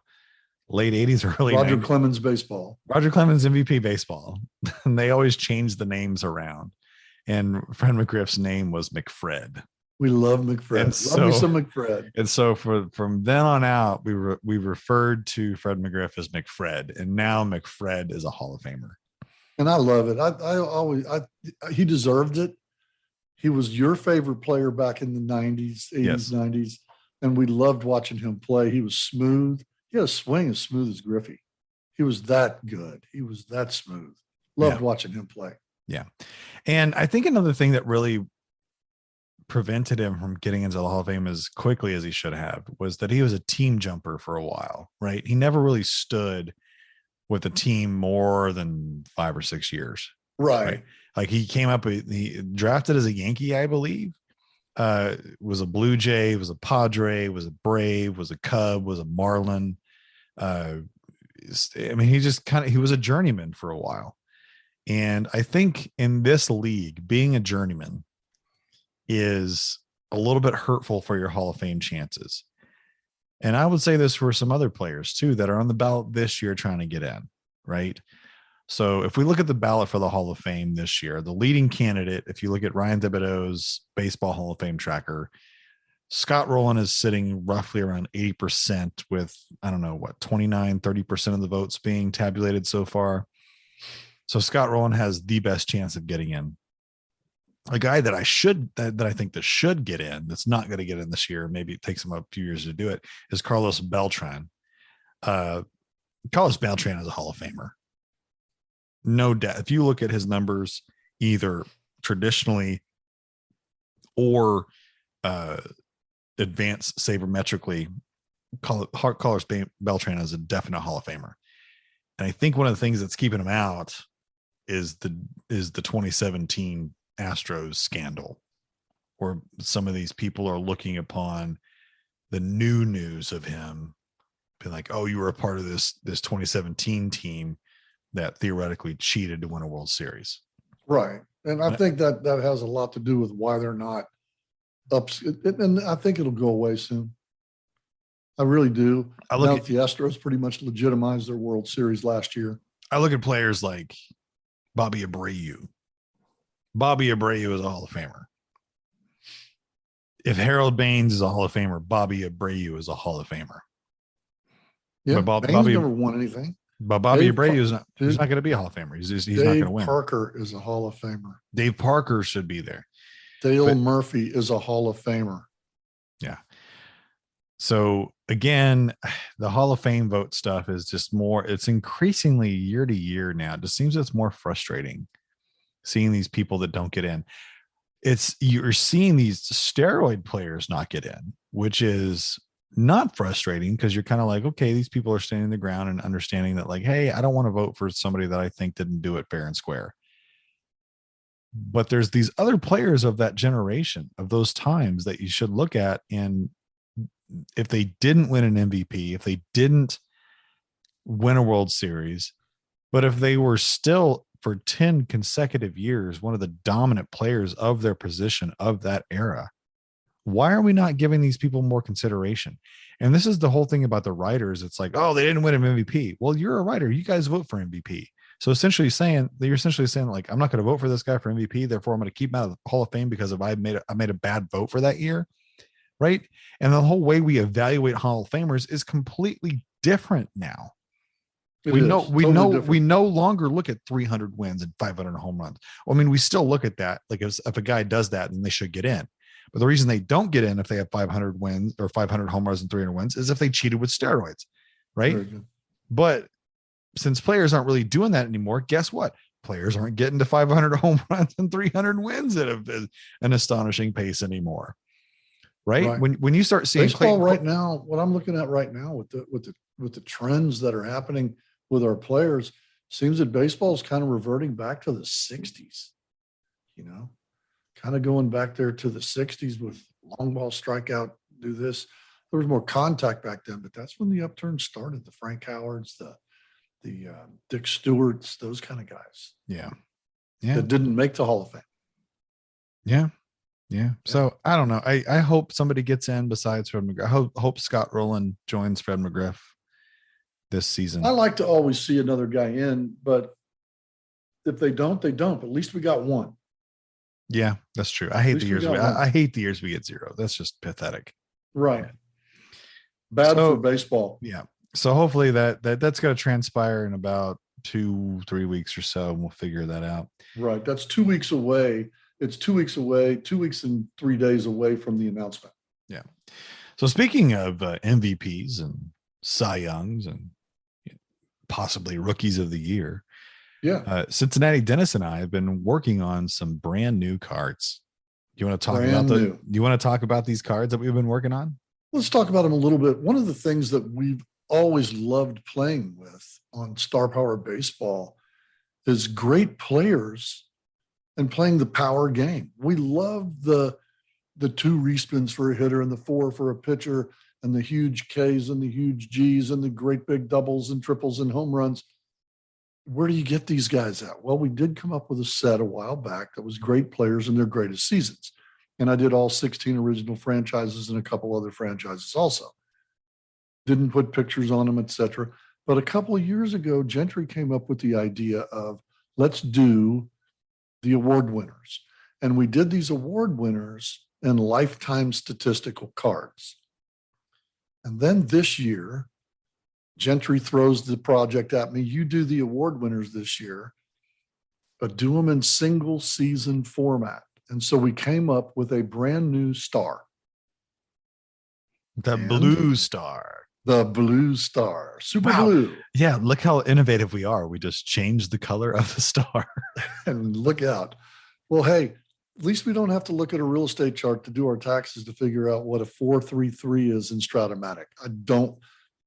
late 80s or early Roger 90s, Clemens baseball. Roger Clemens MVP baseball. And they always changed the names around. And Fred McGriff's name was McFred. We love McFred. Love me some McFred. And so from then on out, we referred to Fred McGriff as McFred. And now McFred is a Hall of Famer. And I love it. He deserved it. He was your favorite player back in the 90s, 80s, yes. 90s. And we loved watching him play. He was smooth. He had a swing as smooth as Griffey. He was that good. He was that smooth. Loved watching him play. Yeah. And I think another thing that really prevented him from getting into the Hall of Fame as quickly as he should have was that he was a team jumper for a while, right? He never really stood with the team more than 5 or 6 years. Right. Like he came up, he drafted as a Yankee, I believe, was a Blue Jay, was a Padre, was a Brave, was a Cub, was a Marlin. I mean, he was a journeyman for a while. And I think in this league, being a journeyman is a little bit hurtful for your Hall of Fame chances. And I would say this for some other players too that are on the ballot this year trying to get in, right? So if we look at the ballot for the Hall of Fame this year, the leading candidate, if you look at Ryan Thibodeau's Baseball Hall of Fame tracker, Scott Rowland is sitting roughly around 80% with, 29-30% of the votes being tabulated so far. So Scott Rowland has the best chance of getting in. A guy that I think that should get in, that's not going to get in this year, maybe it takes him a few years to do it, is Carlos Beltran. Carlos Beltran is a Hall of Famer. No doubt. If you look at his numbers, either traditionally or advanced sabermetrically, Carlos Beltran is a definite Hall of Famer. And I think one of the things that's keeping him out is the 2017 Astros scandal, where some of these people are looking upon the new news of him being like, oh, you were a part of this 2017 team that theoretically cheated to win a World Series. Right. And I think that has a lot to do with why they're not up. And I think it'll go away soon. I really do. The Astros pretty much legitimized their World Series last year. I look at players like Bobby Abreu. Bobby Abreu is a Hall of Famer. If Harold Baines is a Hall of Famer, Bobby Abreu is a Hall of Famer. Yeah, Baines never won anything. But Bobby Abreu is not. He's not going to be a Hall of Famer. He's not going to win. Dave Parker is a Hall of Famer. Dave Parker should be there. Dale Murphy is a Hall of Famer. Yeah. So again, the Hall of Fame vote stuff is just more. It's increasingly year to year now. It just seems it's more frustrating seeing these people that don't get in. You're seeing these steroid players not get in, which is not frustrating because you're kind of like, okay, these people are standing the ground and understanding that, like, hey, I don't want to vote for somebody that I think didn't do it fair and square. But there's these other players of that generation, of those times, that you should look at. And if they didn't win an MVP, if they didn't win a World Series, but if they were still for 10 consecutive years one of the dominant players of their position of that era, why are we not giving these people more consideration? And this is the whole thing about the writers. It's like, oh, they didn't win an MVP. Well, you're a writer. You guys vote for MVP. So you're essentially saying like, I'm not going to vote for this guy for MVP. Therefore, I'm going to keep him out of the Hall of Fame because if I made a bad vote for that year. Right. And the whole way we evaluate Hall of Famers is completely different now. We no longer look at 300 wins and 500 home runs. I mean, we still look at that. Like if a guy does that, then they should get in. But the reason they don't get in if they have 500 wins or 500 home runs and 300 wins is if they cheated with steroids. Right. But since players aren't really doing that anymore, guess what? players aren't getting to 500 home runs and 300 wins at an astonishing pace anymore. Right? When you start seeing baseball right now, what I'm looking at right now with the trends that are happening with our players, seems that baseball is kind of reverting back to the 60s, kind of going back there to the 60s with long ball strikeout, do this. There was more contact back then, but that's when the upturn started. The Frank Howards, the Dick Stewarts, those kind of guys. Yeah. That didn't make the Hall of Fame. Yeah. So I don't know. I hope somebody gets in besides Fred McGriff. I hope Scott Rowland joins Fred McGriff this season. I like to always see another guy in, but if they don't, they don't. But at least we got one. Yeah, that's true. I hate the years. I hate the years we get zero. That's just pathetic. Right. Bad for baseball. Yeah. So hopefully that's going to transpire in about 2-3 weeks or so, and we'll figure that out. Right. That's 2 weeks away. It's 2 weeks away, 2 weeks and 3 days away from the announcement. Yeah. So speaking of MVPs and Cy Youngs and possibly rookies of the year, Cincinnati Dennis and I have been working on some brand new cards. You want to talk you want to talk about these cards that we've been working on? Let's talk about them a little bit. One of the things that we've always loved playing with on Star Power Baseball is great players and playing the power game. We love the 2 respins for a hitter and the 4 for a pitcher and the huge Ks and the huge Gs and the great big doubles and triples and home runs. Where do you get these guys at? Well, we did come up with a set a while back that was great players in their greatest seasons. And I did all 16 original franchises and a couple other franchises also. Didn't put pictures on them, etc. But a couple of years ago, Gentry came up with the idea of let's do the award winners. And we did these award winners in lifetime statistical cards. And then this year, Gentry throws the project at me. You do the award winners this year, but do them in single season format. And so we came up with a brand new star. The blue star. The blue star. Super blue. Yeah, look how innovative we are. We just changed the color of the star. And look out. Well, hey, at least we don't have to look at a real estate chart to do our taxes to figure out what a 433 is in Stratomatic.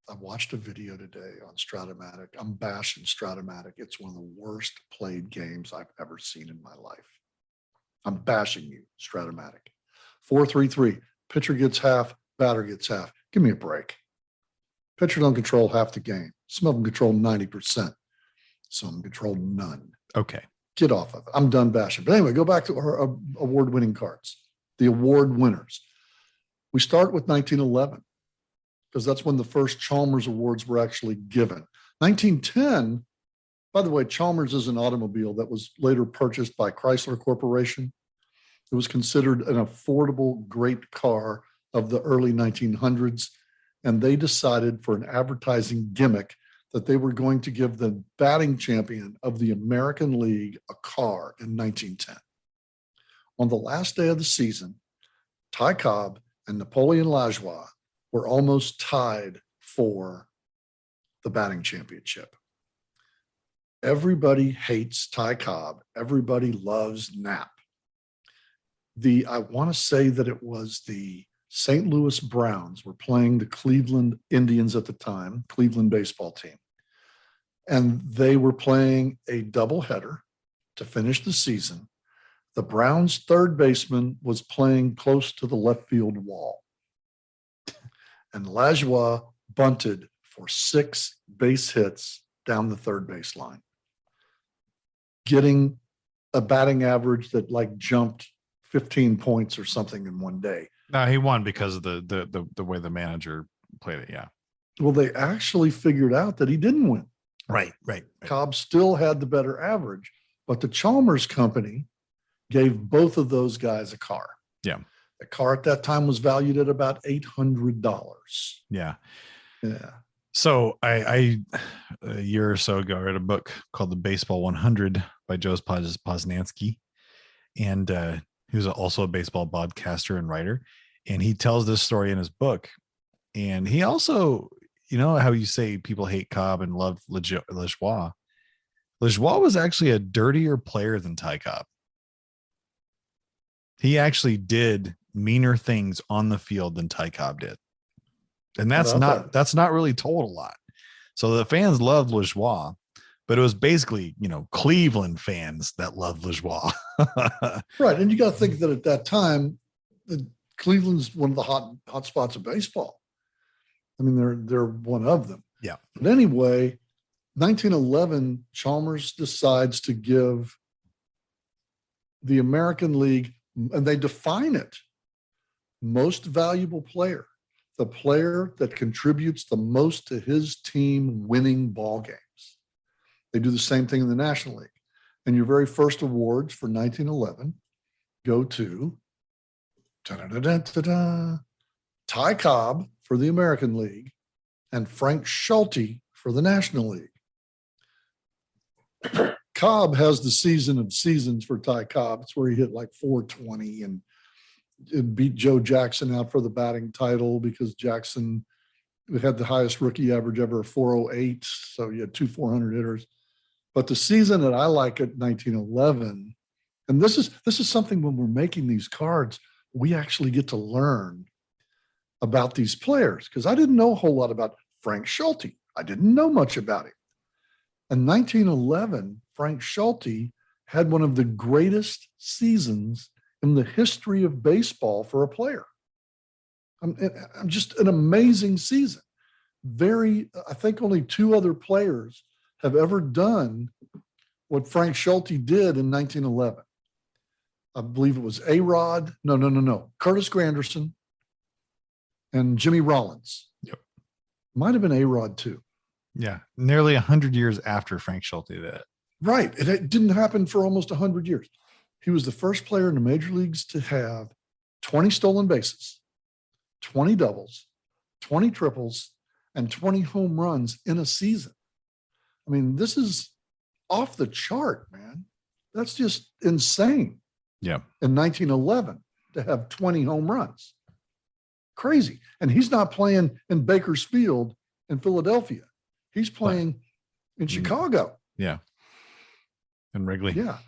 I watched a video today on Stratomatic. I'm bashing Stratomatic. It's one of the worst played games I've ever seen in my life. I'm bashing you, Stratomatic. 433. Pitcher gets half, batter gets half. Give me a break. Pitcher don't control half the game. Some of them control 90%. Some of them control none. Okay. Get off of it. I'm done bashing. But anyway, go back to our award-winning cards, the award winners. We start with 1911 because that's when the first Chalmers Awards were actually given. 1910, by the way, Chalmers is an automobile that was later purchased by Chrysler Corporation. It was considered an affordable, great car of the early 1900s. And they decided for an advertising gimmick that they were going to give the batting champion of the American League a car in 1910. On the last day of the season, Ty Cobb and Napoleon Lajoie were almost tied for the batting championship. Everybody hates Ty Cobb. Everybody loves Knapp. I want to say that it was the St. Louis Browns were playing the Cleveland Indians at the time, Cleveland baseball team. And they were playing a doubleheader to finish the season. The Browns' third baseman was playing close to the left field wall. And Lajoie bunted for 6 base hits down the third baseline, getting a batting average that jumped 15 points or something in one day. No, he won because of the way the manager played it. Yeah. Well, they actually figured out that he didn't win. Right. Cobb still had the better average, but the Chalmers company gave both of those guys a car. Yeah. The car at that time was valued at about $800. Yeah. Yeah. So I a year or so ago, I read a book called The Baseball 100 by Joe Posnanski. And he was also a baseball broadcaster and writer. And he tells this story in his book. And he also, you know how you say people hate Cobb and love Lajoie. Lajoie was actually a dirtier player than Ty Cobb. He actually did meaner things on the field than Ty Cobb did. And that's not really told a lot. So the fans loved Lajoie, but it was basically, Cleveland fans that loved Lajoie. Right. And you got to think that at that time, Cleveland's one of the hot spots of baseball. I mean, they're one of them. Yeah. But anyway, 1911, Chalmers decides to give the American League, and they define it, most valuable player, the player that contributes the most to his team winning ball games. They do the same thing in the National League. And your very first awards for 1911 go to Ty Cobb for the American League and Frank Schulte for the National League. Cobb has the season of seasons for Ty Cobb. It's where he hit like 420 and it beat Joe Jackson out for the batting title because Jackson had the highest rookie average ever, 408. So you had 400 hitters. But the season that I like at 1911, and this is something when we're making these cards, we actually get to learn about these players because I didn't know a whole lot about Frank Schulte. I didn't know much about him. In 1911, Frank Schulte had one of the greatest seasons in the history of baseball for a player. Just an amazing season. I think only two other players have ever done what Frank Schulte did in 1911. I believe it was A-Rod. No. Curtis Granderson and Jimmy Rollins. Yep. Might have been A-Rod too. Yeah. Nearly 100 years after Frank Schulte did it. Right. It didn't happen for almost 100 years. He was the first player in the major leagues to have 20 stolen bases, 20 doubles, 20 triples, and 20 home runs in a season. I mean, this is off the chart, man. That's just insane. Yeah. In 1911 to have 20 home runs. Crazy. And he's not playing in Bakersfield in Philadelphia. He's playing in Chicago. Yeah. And Wrigley. Yeah.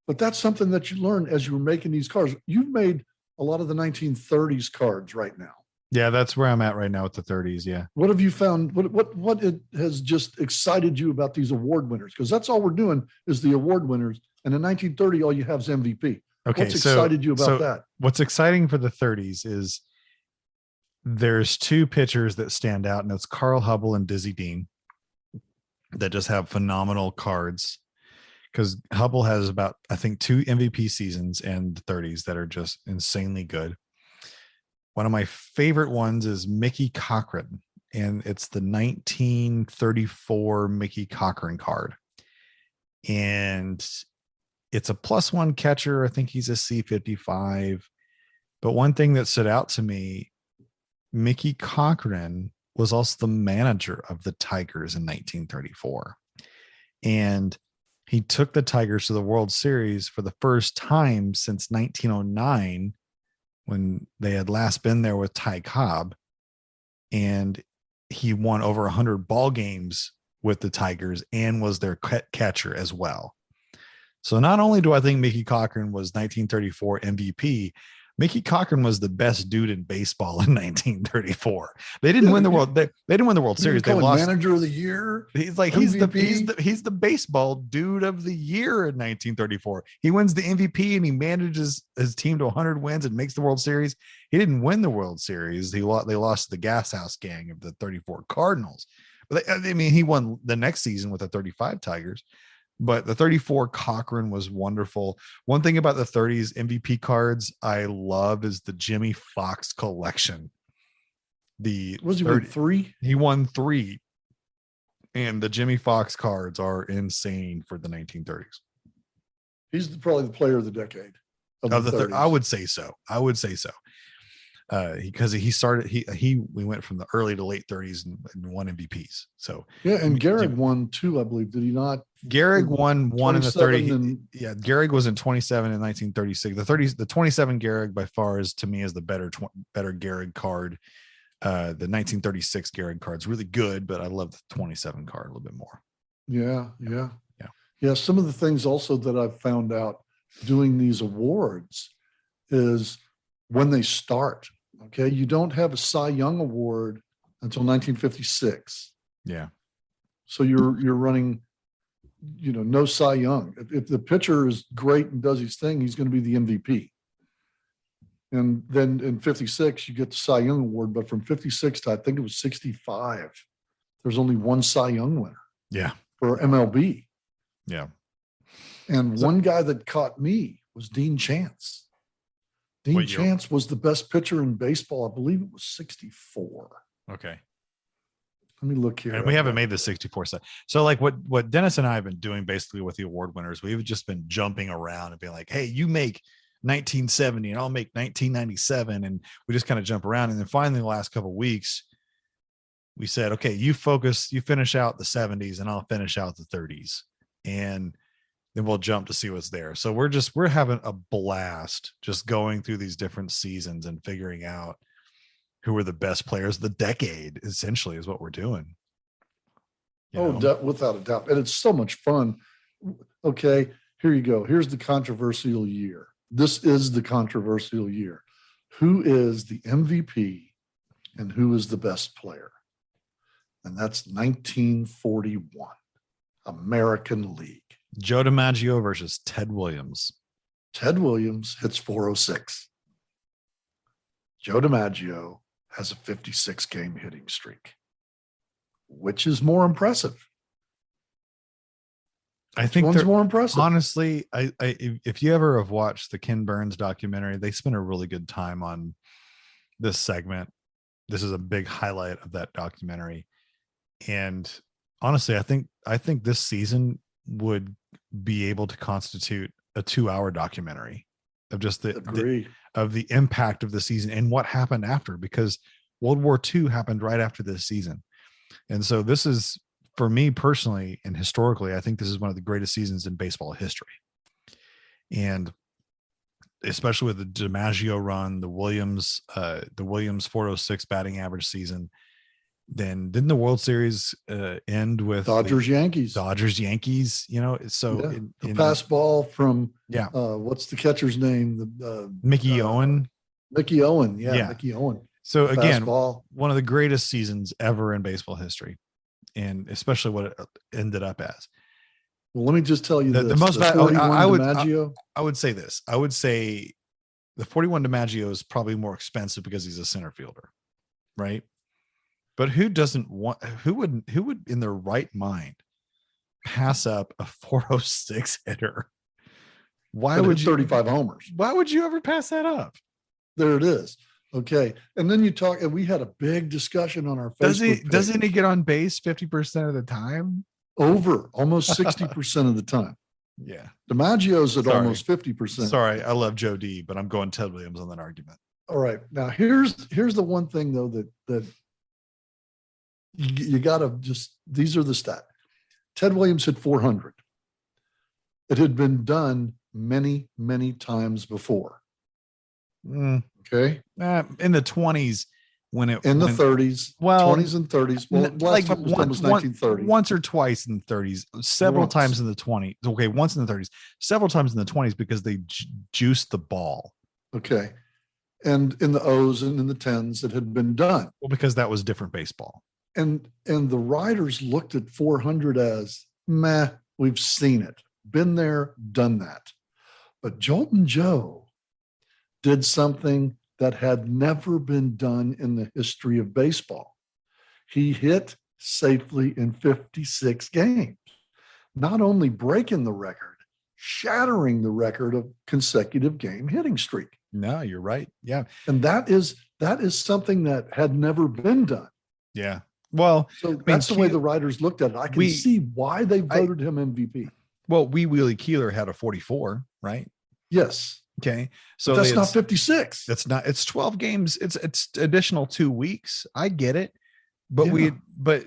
But that's something that you learn as you were making these cards. You've made a lot of the 1930s cards right now. Yeah, that's where I'm at right now with the 30s. Yeah. What have you found? What it has just excited you about these award winners? Because that's all we're doing is the award winners. And in 1930, all you have is MVP. Okay. What's excited you about that? What's exciting for the 30s is there's two pitchers that stand out, and it's Carl Hubble and Dizzy Dean that just have phenomenal cards. Because Hubble has about, I think, 2 MVP seasons in the 30s that are just insanely good. One of my favorite ones is Mickey Cochrane, and it's the 1934 Mickey Cochrane card. And it's a +1 catcher. I think he's a C55. But one thing that stood out to me, Mickey Cochrane was also the manager of the Tigers in 1934. And he took the Tigers to the World Series for the first time since 1909, when they had last been there with Ty Cobb. And he won over 100 ball games with the Tigers and was their catcher as well. So not only do I think Mickey Cochrane was 1934 MVP, Mickey Cochrane was the best dude in baseball in 1934. They didn't win the world. They didn't win the World Series. They lost. Manager of the year. He's like he's the baseball dude of the year in 1934. He wins the MVP and he manages his team to 100 wins and makes the World Series. He didn't win the World Series. They lost to the Gas House Gang of the 34 Cardinals. But he won the next season with the 35 Tigers. But the 34 Cochrane was wonderful. One thing about the 30s MVP cards I love is the Jimmy Fox collection. Was he won 3? He won 3. And the Jimmy Fox cards are insane for the 1930s. He's probably the player of the decade. I would say so. Because we went from the early to late 30s and won MVPs. So yeah, and Gehrig won 2, I believe. Did he not? Gehrig won 1 in the 30. Gehrig was in 27 in 1936. The 27 Gehrig by far is, to me, is the better Gehrig card. The 1936 Gehrig card is really good, but I love the 27 card a little bit more. Yeah. Yeah, some of the things also that I've found out doing these awards is when they start. Okay, you don't have a Cy Young Award until 1956. Yeah. So you're running, no Cy Young. If the pitcher is great and does his thing, he's going to be the MVP. And then in 56, you get the Cy Young Award. But from 56 to I think it was 65, there's only one Cy Young winner. Yeah. For MLB. Yeah. And one guy that caught me was Dean Chance. Dean Chance was the best pitcher in baseball. I believe it was 64. Okay. Let me look here. And we haven't made the 64 stuff. So like what Dennis and I have been doing basically with the award winners, we've just been jumping around and being like, hey, you make 1970 and I'll make 1997. And we just kind of jump around. And then finally the last couple of weeks, we said, okay, you finish out the 70s and I'll finish out the 30s. And then we'll jump to see what's there. So we're having a blast just going through these different seasons and figuring out who are the best players of the decade, essentially, is what we're doing. Without a doubt. And it's so much fun. Okay, here you go. Here's the controversial year. This is the controversial year. Who is the MVP and who is the best player? And that's 1941, American League. Joe DiMaggio versus Ted Williams. Ted Williams hits 406. Joe DiMaggio has a 56 game hitting streak. Which is more impressive? I think one's more impressive. Honestly, if you ever have watched the Ken Burns documentary, they spent a really good time on this segment. This is a big highlight of that documentary. And honestly, I think this season would be able to constitute a 2-hour documentary of just the impact of the season and what happened after, because World War II happened right after this season. And so this is, for me personally and historically, I think this is one of the greatest seasons in baseball history. And especially with the DiMaggio run, the Williams 406 batting average season. Then didn't the World Series end with Dodgers Yankees? So the pass ball from what's the catcher's name? Mickey Owen. Mickey Owen, Mickey Owen. So again, one of the greatest seasons ever in baseball history, and especially what it ended up as. Well, let me just tell you the most. I would say this. I would say the 41 DiMaggio is probably more expensive because he's a center fielder, right? But who would in their right mind pass up a 406 hitter? Why would 35 homers? Why would you ever pass that up? There it is. Okay. And then and we had a big discussion on our Facebook page. Doesn't he get on base 50% of the time? Over almost 60% of the time. Yeah. DiMaggio's at almost 50%. Sorry, I love Joe D, but I'm going Ted Williams on that argument. All right. Now here's the one thing though that you got to these are the stats. Ted Williams hit 400. It had been done many, many times before. Okay. In the 20s in the 30s, 20s and 30s. Well, last time was 1930. Once or twice in the 30s, several times in the 20s. Okay. Once in the 30s, several times in the 20s because they juiced the ball. Okay. And in the O's and in the 10s, it had been done. Well, because that was different baseball. And the writers looked at 400 as, meh, we've seen it. Been there, done that. But Joltin' Joe did something that had never been done in the history of baseball. He hit safely in 56 games, not only breaking the record, shattering the record of consecutive game hitting streak. No, you're right. Yeah. And that is something that had never been done. Yeah. Well, so that's the way the writers looked at it. I can see why they voted him MVP. Well, Willie Keeler had a 44, right? Yes. Okay. So that's not 56. It's 12 games. It's additional 2 weeks. I get it. But but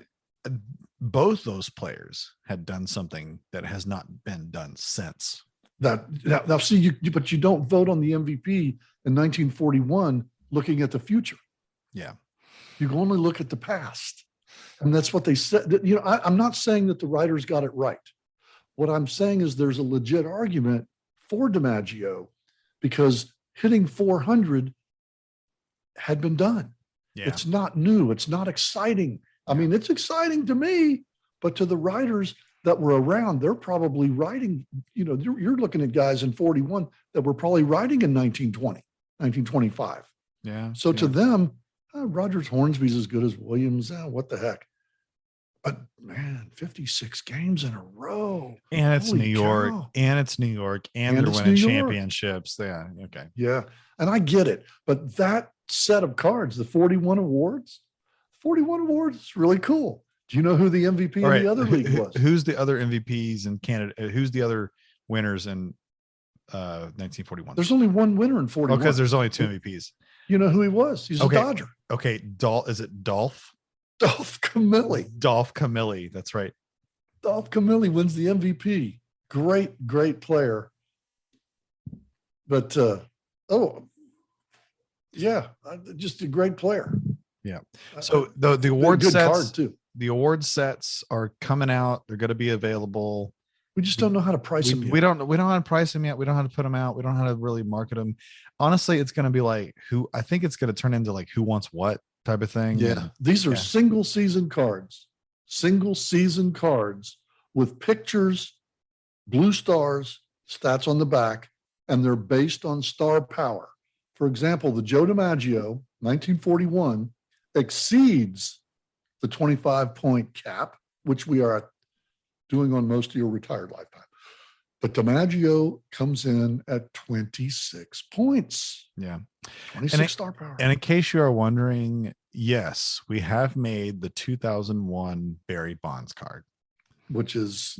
both those players had done something that has not been done since. Now see, but you don't vote on the MVP in 1941 looking at the future. Yeah. You can only look at the past. And that's what they said. I'm not saying that the writers got it right, What I'm saying is there's a legit argument for DiMaggio because hitting 400 had been done. Yeah. It's not new. It's not exciting. I mean, it's exciting to me, but to the writers that were around, they're probably writing, you're looking at guys in 41 that were probably writing in 1920, 1925. Yeah. So to them, Rogers Hornsby's as good as Williams. What the heck? But man, 56 games in a row. And it's Holy New York. cow. And it's New York. And they're it's winning New York. championships. Yeah. Okay. Yeah. And I get it. But that set of cards, the 41 awards is really cool. Do you know who the MVP in the other league was? Who's the other MVPs in Canada? Who's the other winners in 1941? There's only one winner in 41. Because there's only two MVPs. You know who he was? He's a Dodger. Okay. Is it Dolph? Dolph Camilli. Dolph Camilli. That's right. Dolph Camilli wins the MVP. Great player. But, just a great player. Yeah. So the award good sets, card too. The award sets are coming out. They're going to be available. We just don't know how to price them yet. We don't know how to price them yet. We don't know how to put them out. We don't know how to really market them. Honestly, it's going to be like I think it's going to turn into like who wants what type of thing. Yeah. These are single season cards with pictures, blue stars, stats on the back, and they're based on star power. For example, the Joe DiMaggio, 1941, exceeds the 25-point cap, which we are doing on most of your retired lifetime. But DiMaggio comes in at 26 points. Yeah. 26 star power. And in case you are wondering, yes, we have made the 2001 Barry Bonds card. Which is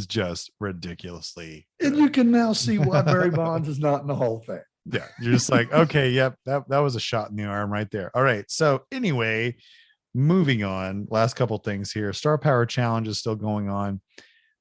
just ridiculously good. And you can now see why Barry Bonds is not in the Hall of Fame. Yeah. You're just like, okay, yep, that was a shot in the arm right there. All right. So anyway, moving on, last couple things here. Star Power Challenge is still going on.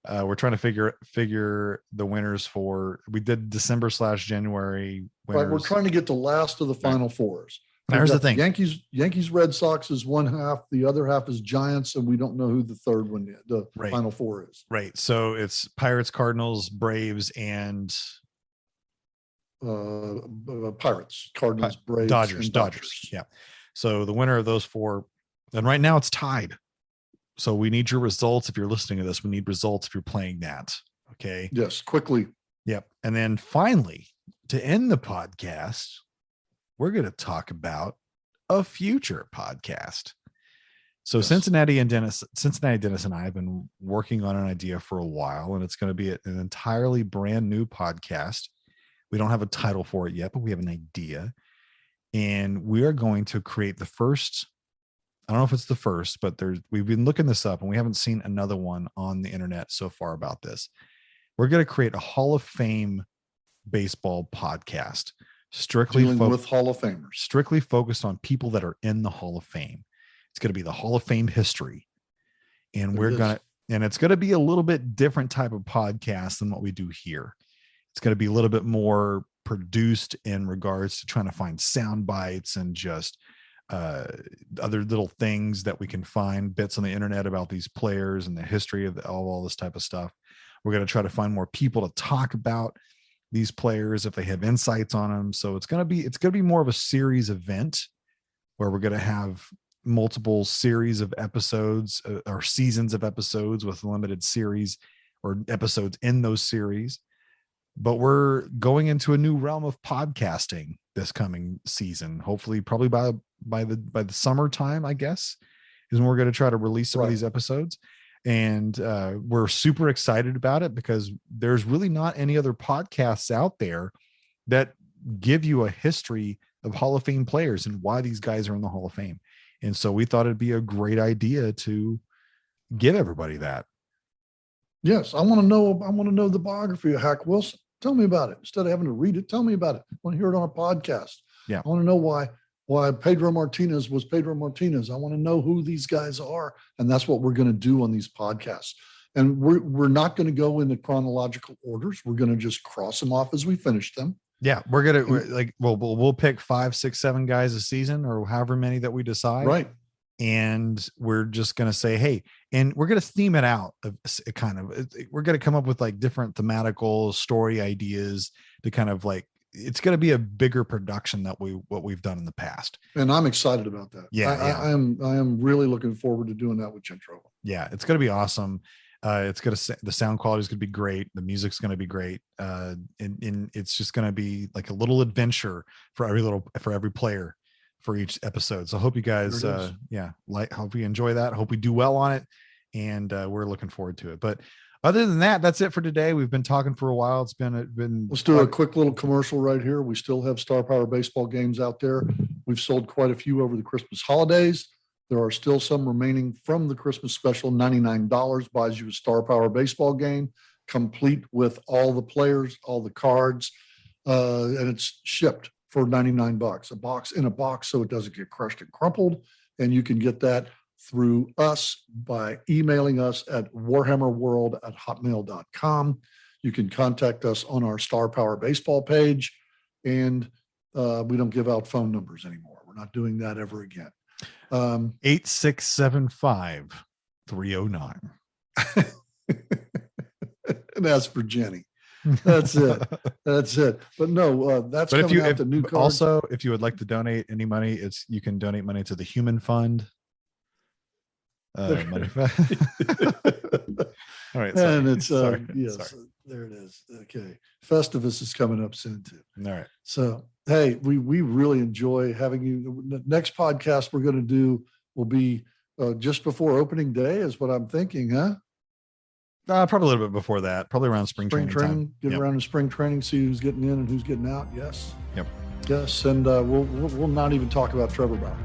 We're trying to figure the winners we did December/January winners. Right, we're trying to get the last of the Final Fours. Here's the thing: Yankees, Red Sox is one half. The other half is Giants, and we don't know who the third one, the Final Four is. Right. So it's Pirates, Cardinals, Braves, and Pirates, Cardinals, Braves, Dodgers. Yeah. So the winner of those four, and right now it's tied. So we need your results. If you're listening to this, we need results if you're playing that. Okay. Yes. Quickly. Yep. And then finally, to end the podcast, we're going to talk about a future podcast. So yes. Cincinnati Dennis and I have been working on an idea for a while, and it's going to be an entirely brand new podcast. We don't have a title for it yet, but we have an idea. And we are going to create the first, I don't know if it's the first, but we've been looking this up and we haven't seen another one on the internet so far about this. We're going to create a Hall of Fame baseball podcast, strictly with Hall of Famers, strictly focused on people that are in the Hall of Fame. It's going to be the Hall of Fame history. And it's going to be a little bit different type of podcast than what we do here. It's going to be a little bit more produced in regards to trying to find sound bites and just other little things that we can find, bits on the internet about these players and the history of all this type of stuff. We're going to try to find more people to talk about these players if they have insights on them. So it's going to be more of a series event where we're going to have multiple series of episodes or seasons of episodes with limited series or episodes in those series. But we're going into a new realm of podcasting this coming season. Hopefully, probably by the summertime, I guess, is when we're going to try to release some of these episodes. And we're super excited about it because there's really not any other podcasts out there that give you a history of Hall of Fame players and why these guys are in the Hall of Fame. And so we thought it'd be a great idea to give everybody that. Yes, I want to know the biography of Hack Wilson. Tell me about it. Instead of having to read it, tell me about it. I want to hear it on a podcast. Yeah. I want to know why Pedro Martinez was Pedro Martinez. I want to know who these guys are. And that's what we're going to do on these podcasts. And we're not going to go into chronological orders. We're going to just cross them off as we finish them. Yeah. We'll pick 5, 6, 7 guys a season or however many that we decide. Right. and we're just going to say, hey, and we're going to theme it out of kind of, we're going to come up with like different thematical story ideas to kind of like, it's going to be a bigger production that what we've done in the past. And I'm excited about that. Yeah, I am really looking forward to doing that with Gentrova. Yeah, it's going to be awesome. It's going to, the sound quality is going to be great. The music's going to be great. And it's just going to be like a little adventure for every player for each episode. So I hope you guys, hope you enjoy that. Hope we do well on it. And we're looking forward to it. But other than that, that's it for today. We've been talking for a while. It's been. Let's do a quick little commercial right here. We still have Star Power baseball games out there. We've sold quite a few over the Christmas holidays. There are still some remaining from the Christmas special. $99 buys you a Star Power baseball game, complete with all the players, all the cards, and it's shipped for $99. A box so it doesn't get crushed and crumpled. And you can get that through us by emailing us at warhammerworld@hotmail.com. You can contact us on our Star Power baseball page, and we don't give out phone numbers anymore. We're not doing that ever again. 8675-309. And that's for Jenny. That's it. That's it. But no, that's but coming out the new cards. Also, if you would like to donate any money, you can donate money to the Human Fund. Money. All right. Sorry. And it's sorry. yes, Sorry. there it is. Okay. Festivus is coming up soon too. All right. So hey, we really enjoy having you. The next podcast we're going to do will be just before opening day, is what I'm thinking, huh? Probably a little bit before that. Probably around spring training time. Get around to spring training, see who's getting in and who's getting out. Yes. Yep. Yes, and we'll not even talk about Trevor Bauer.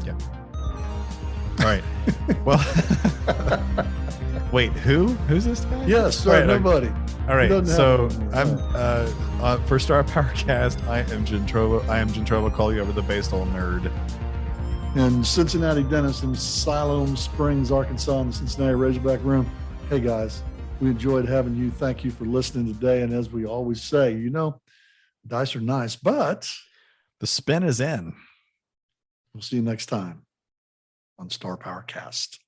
Yep. All right. Well, wait, who's this guy? Yes, right, nobody. All right. So I'm for Star Powercast. I am Gentrova. Call you over the baseball nerd. And Cincinnati Dennis in Siloam Springs, Arkansas, in the Cincinnati Razorback room. Hey guys, we enjoyed having you. Thank you for listening today. And as we always say, dice are nice, but the spin is in. We'll see you next time on Star Power Cast.